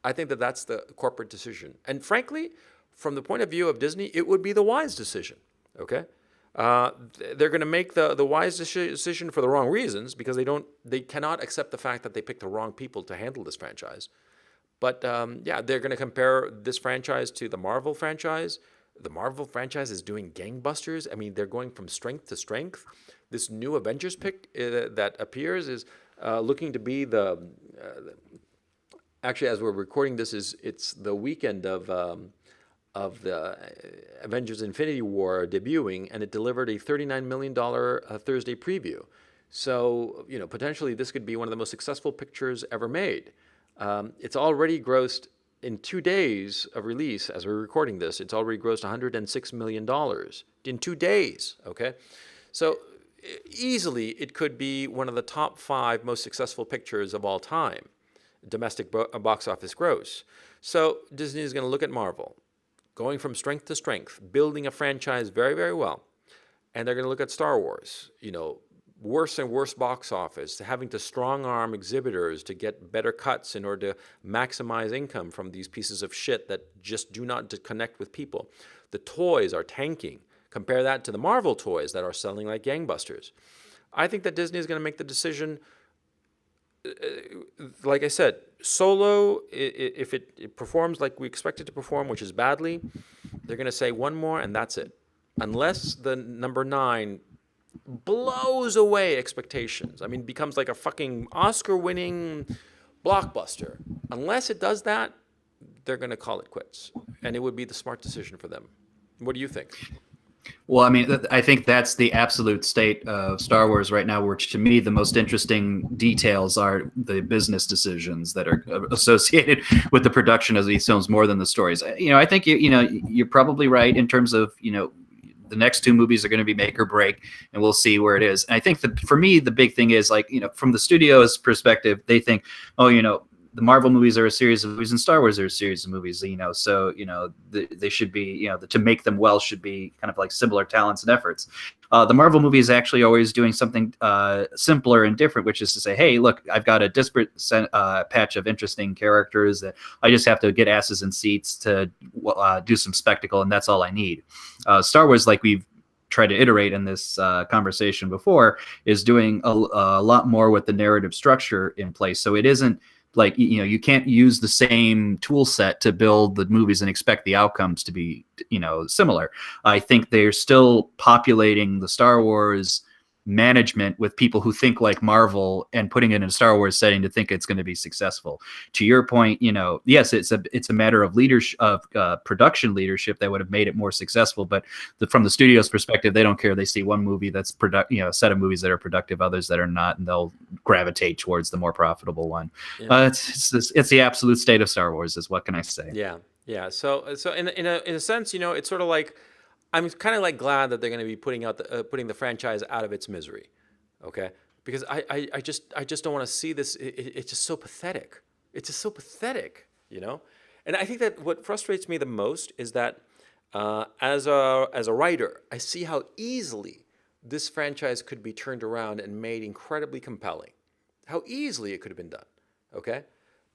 I think that that's the corporate decision. And frankly, from the point of view of Disney, it would be the wise decision, okay? They're going to make the wise decision for the wrong reasons because they cannot accept the fact that they picked the wrong people to handle this franchise. But yeah, they're going to compare this franchise to the Marvel franchise. The Marvel franchise is doing gangbusters. I mean, they're going from strength to strength. This new Avengers pick that appears is looking to be actually, as we're recording this, it's the weekend of the Avengers Infinity War debuting, and it delivered a $39 million Thursday preview. So, potentially this could be one of the most successful pictures ever made. It's already grossed, in 2 days of release, as we're recording this, it's already grossed $106 million in 2 days, okay? So easily it could be one of the top 5 most successful pictures of all time, domestic box office gross. So Disney is going to look at Marvel, going from strength to strength, building a franchise very, very well. And they're going to look at Star Wars, worse and worse box office, having to strong-arm exhibitors to get better cuts in order to maximize income from these pieces of shit that just do not connect with people. The toys are tanking. Compare that to the Marvel toys that are selling like gangbusters. I think that Disney is going to make the decision, like I said, Solo, if it performs like we expect it to perform, which is badly, they're going to say one more and that's it. Unless the number 9 blows away expectations. I mean, becomes like a fucking Oscar-winning blockbuster. Unless it does that, they're going to call it quits. And it would be the smart decision for them. What do you think? Well, I mean, I think that's the absolute state of Star Wars right now, which to me, the most interesting details are the business decisions that are associated with the production of these films more than the stories. I think, you're probably right in terms of, the next 2 movies are going to be make or break, and we'll see where it is. And I think that for me, the big thing is from the studio's perspective, they think, the Marvel movies are a series of movies and Star Wars are a series of movies, so, they should be, to make them well should be kind of like similar talents and efforts. The Marvel movie is actually always doing something simpler and different, which is to say, hey, look, I've got a disparate patch of interesting characters that I just have to get asses in seats to do some spectacle, and that's all I need. Star Wars, like we've tried to iterate in this conversation before, is doing a lot more with the narrative structure in place. So it isn't like, you know, you can't use the same tool set to build the movies and expect the outcomes to be, you know, similar. I think they're still populating the Star Wars management with people who think like Marvel and putting it in a Star Wars setting to think it's going to be successful. To your point, you know, yes, it's a matter of leadership, of production leadership that would have made it more successful. But from the studio's perspective, they don't care. They see one movie that's you know, a set of movies that are productive, others that are not, and they'll gravitate towards the more profitable one. Yeah. It's the absolute state of Star Wars. Is what can I say? Yeah, yeah. So in a sense, you know, it's sort of like I'm kind of like glad that they're going to be putting the franchise out of its misery, okay? Because I just don't want to see this. It's just so pathetic. It's just so pathetic, you know. And I think that what frustrates me the most is that as a writer, I see how easily this franchise could be turned around and made incredibly compelling. How easily it could have been done, okay?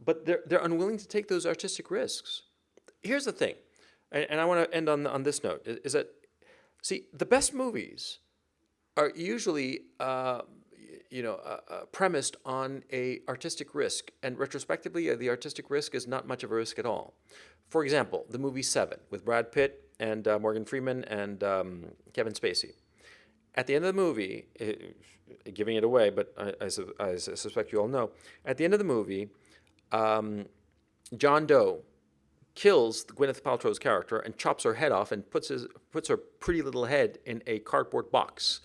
But they're unwilling to take those artistic risks. Here's the thing, and I want to end on this note, is that, see, the best movies are usually premised on a artistic risk, and retrospectively, the artistic risk is not much of a risk at all. For example, the movie Seven with Brad Pitt and Morgan Freeman and Kevin Spacey. At the end of the movie, giving it away, but I suspect you all know, at the end of the movie, John Doe kills Gwyneth Paltrow's character and chops her head off and puts her pretty little head in a cardboard box.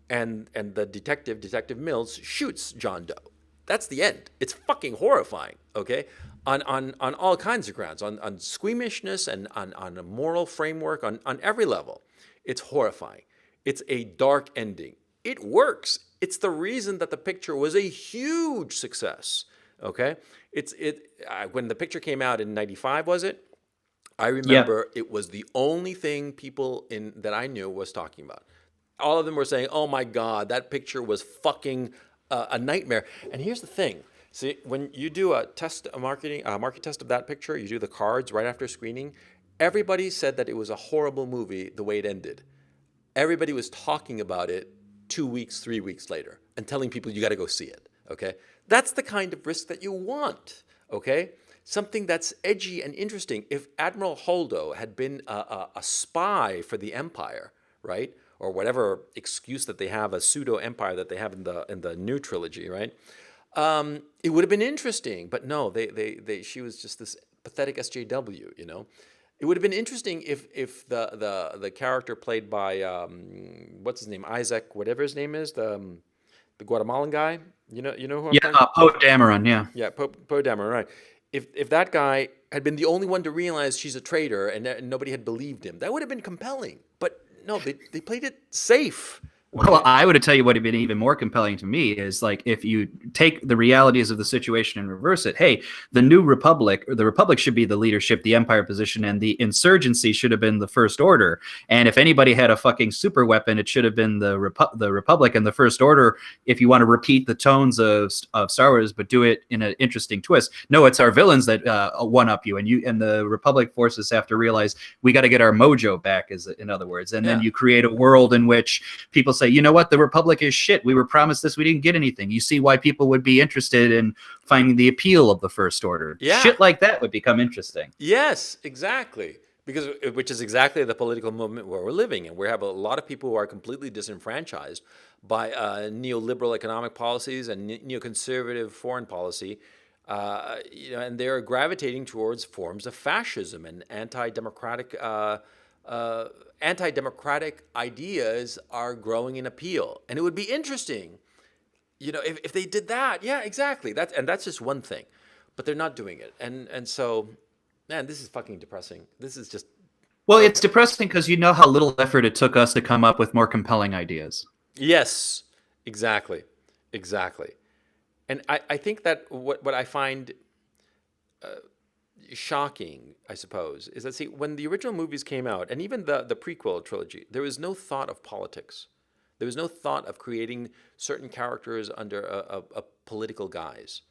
And the Detective Mills, shoots John Doe. That's the end. It's fucking horrifying, okay? On all kinds of grounds, on squeamishness and on a moral framework, on every level. It's horrifying. It's a dark ending. It works. It's the reason that the picture was a huge success, okay? When the picture came out in '95, was it? I remember it was the only thing people that I knew was talking about. All of them were saying, "Oh my God, that picture was fucking a nightmare." And here's the thing: see, when you do a market test of that picture, you do the cards right after screening. Everybody said that it was a horrible movie the way it ended. Everybody was talking about it 2 weeks, 3 weeks later, and telling people you got to go see it. Okay, that's the kind of risk that you want. Okay, something that's edgy and interesting. If Admiral Holdo had been a spy for the Empire, right? Or whatever excuse that they have, a pseudo empire that they have in the new trilogy, right? It would have been interesting, but no, she was just this pathetic SJW, you know. It would have been interesting if the character played by what's his name, Isaac, whatever his name is, the Guatemalan guy, you know who I'm talking? Poe Dameron, Yeah, Poe Dameron, right? If that guy had been the only one to realize she's a traitor and nobody had believed him, that would have been compelling. But no, they played it safe. Well, I would tell you what would have been even more compelling to me is like if you take the realities of the situation and reverse it. Hey, the new republic, or the republic should be the leadership, the empire position, and the insurgency should have been the first order. And if anybody had a fucking super weapon, it should have been the republic and the first order. If you want to repeat the tones of Star Wars, but do it in an interesting twist. No, it's our villains that one up you, and the republic forces have to realize we got to get our mojo back, in other words. And then you create a world in which people say, you know what, the Republic is shit. We were promised this. We didn't get anything. You see why people would be interested in finding the appeal of the First Order. Yeah. Shit like that would become interesting. Yes, exactly. Which is exactly the political movement where we're living in. We have a lot of people who are completely disenfranchised by neoliberal economic policies and neoconservative foreign policy. And they're gravitating towards forms of fascism and anti-democratic ideas are growing in appeal. And it would be interesting, if they did that. Yeah, exactly. That's just one thing. But they're not doing it. And so, man, this is fucking depressing. This is just... Well, it's depressing because you know how little effort it took us to come up with more compelling ideas. Yes, exactly. And I think that what I find... shocking, I suppose, is that, see, when the original movies came out, and even the prequel trilogy, there was no thought of politics. There was no thought of creating certain characters under a political guise.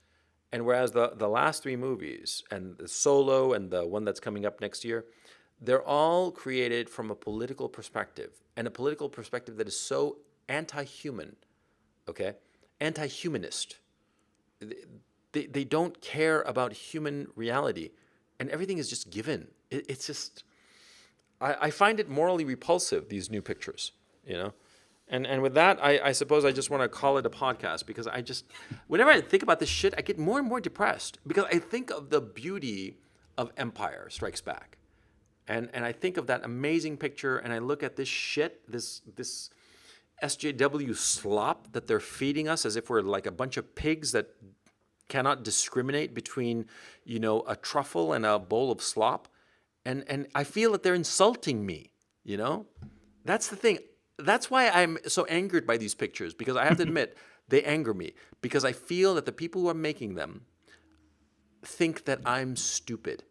And whereas the last three movies, and the Solo and the one that's coming up next year, they're all created from a political perspective, and a political perspective that is so anti-human, okay? Anti-humanist. they don't care about human reality, and everything is just given. It's just I find it morally repulsive, these new pictures, you know. And with that, I suppose I just want to call it a podcast, because I just, whenever I think about this shit, I get more and more depressed, because I think of the beauty of Empire Strikes Back. And I think of that amazing picture, and I look at this shit, this SJW slop that they're feeding us as if we're like a bunch of pigs that cannot discriminate between, you know, a truffle and a bowl of slop. And I feel that they're insulting me, you know? That's the thing. That's why I'm so angered by these pictures, because I have to admit, they anger me, because I feel that the people who are making them think that I'm stupid.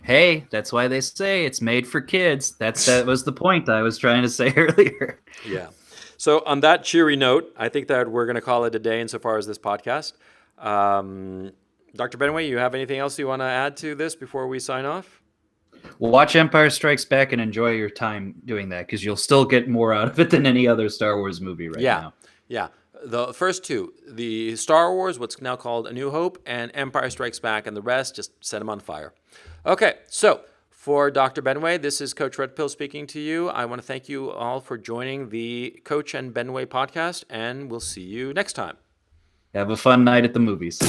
Hey, that's why they say it's made for kids. That was the point I was trying to say earlier. Yeah. So on that cheery note, I think that we're going to call it a day insofar as this podcast. Dr. Benway, you have anything else you want to add to this before we sign off? Well, watch Empire Strikes Back and enjoy your time doing that, because you'll still get more out of it than any other Star Wars movie right now. Yeah. The first two, the Star Wars, what's now called A New Hope, and Empire Strikes Back, and the rest, just set them on fire. Okay, so for Dr. Benway, this is Coach Red Pill speaking to you. I want to thank you all for joining the Coach and Benway podcast, and we'll see you next time. Have a fun night at the movies.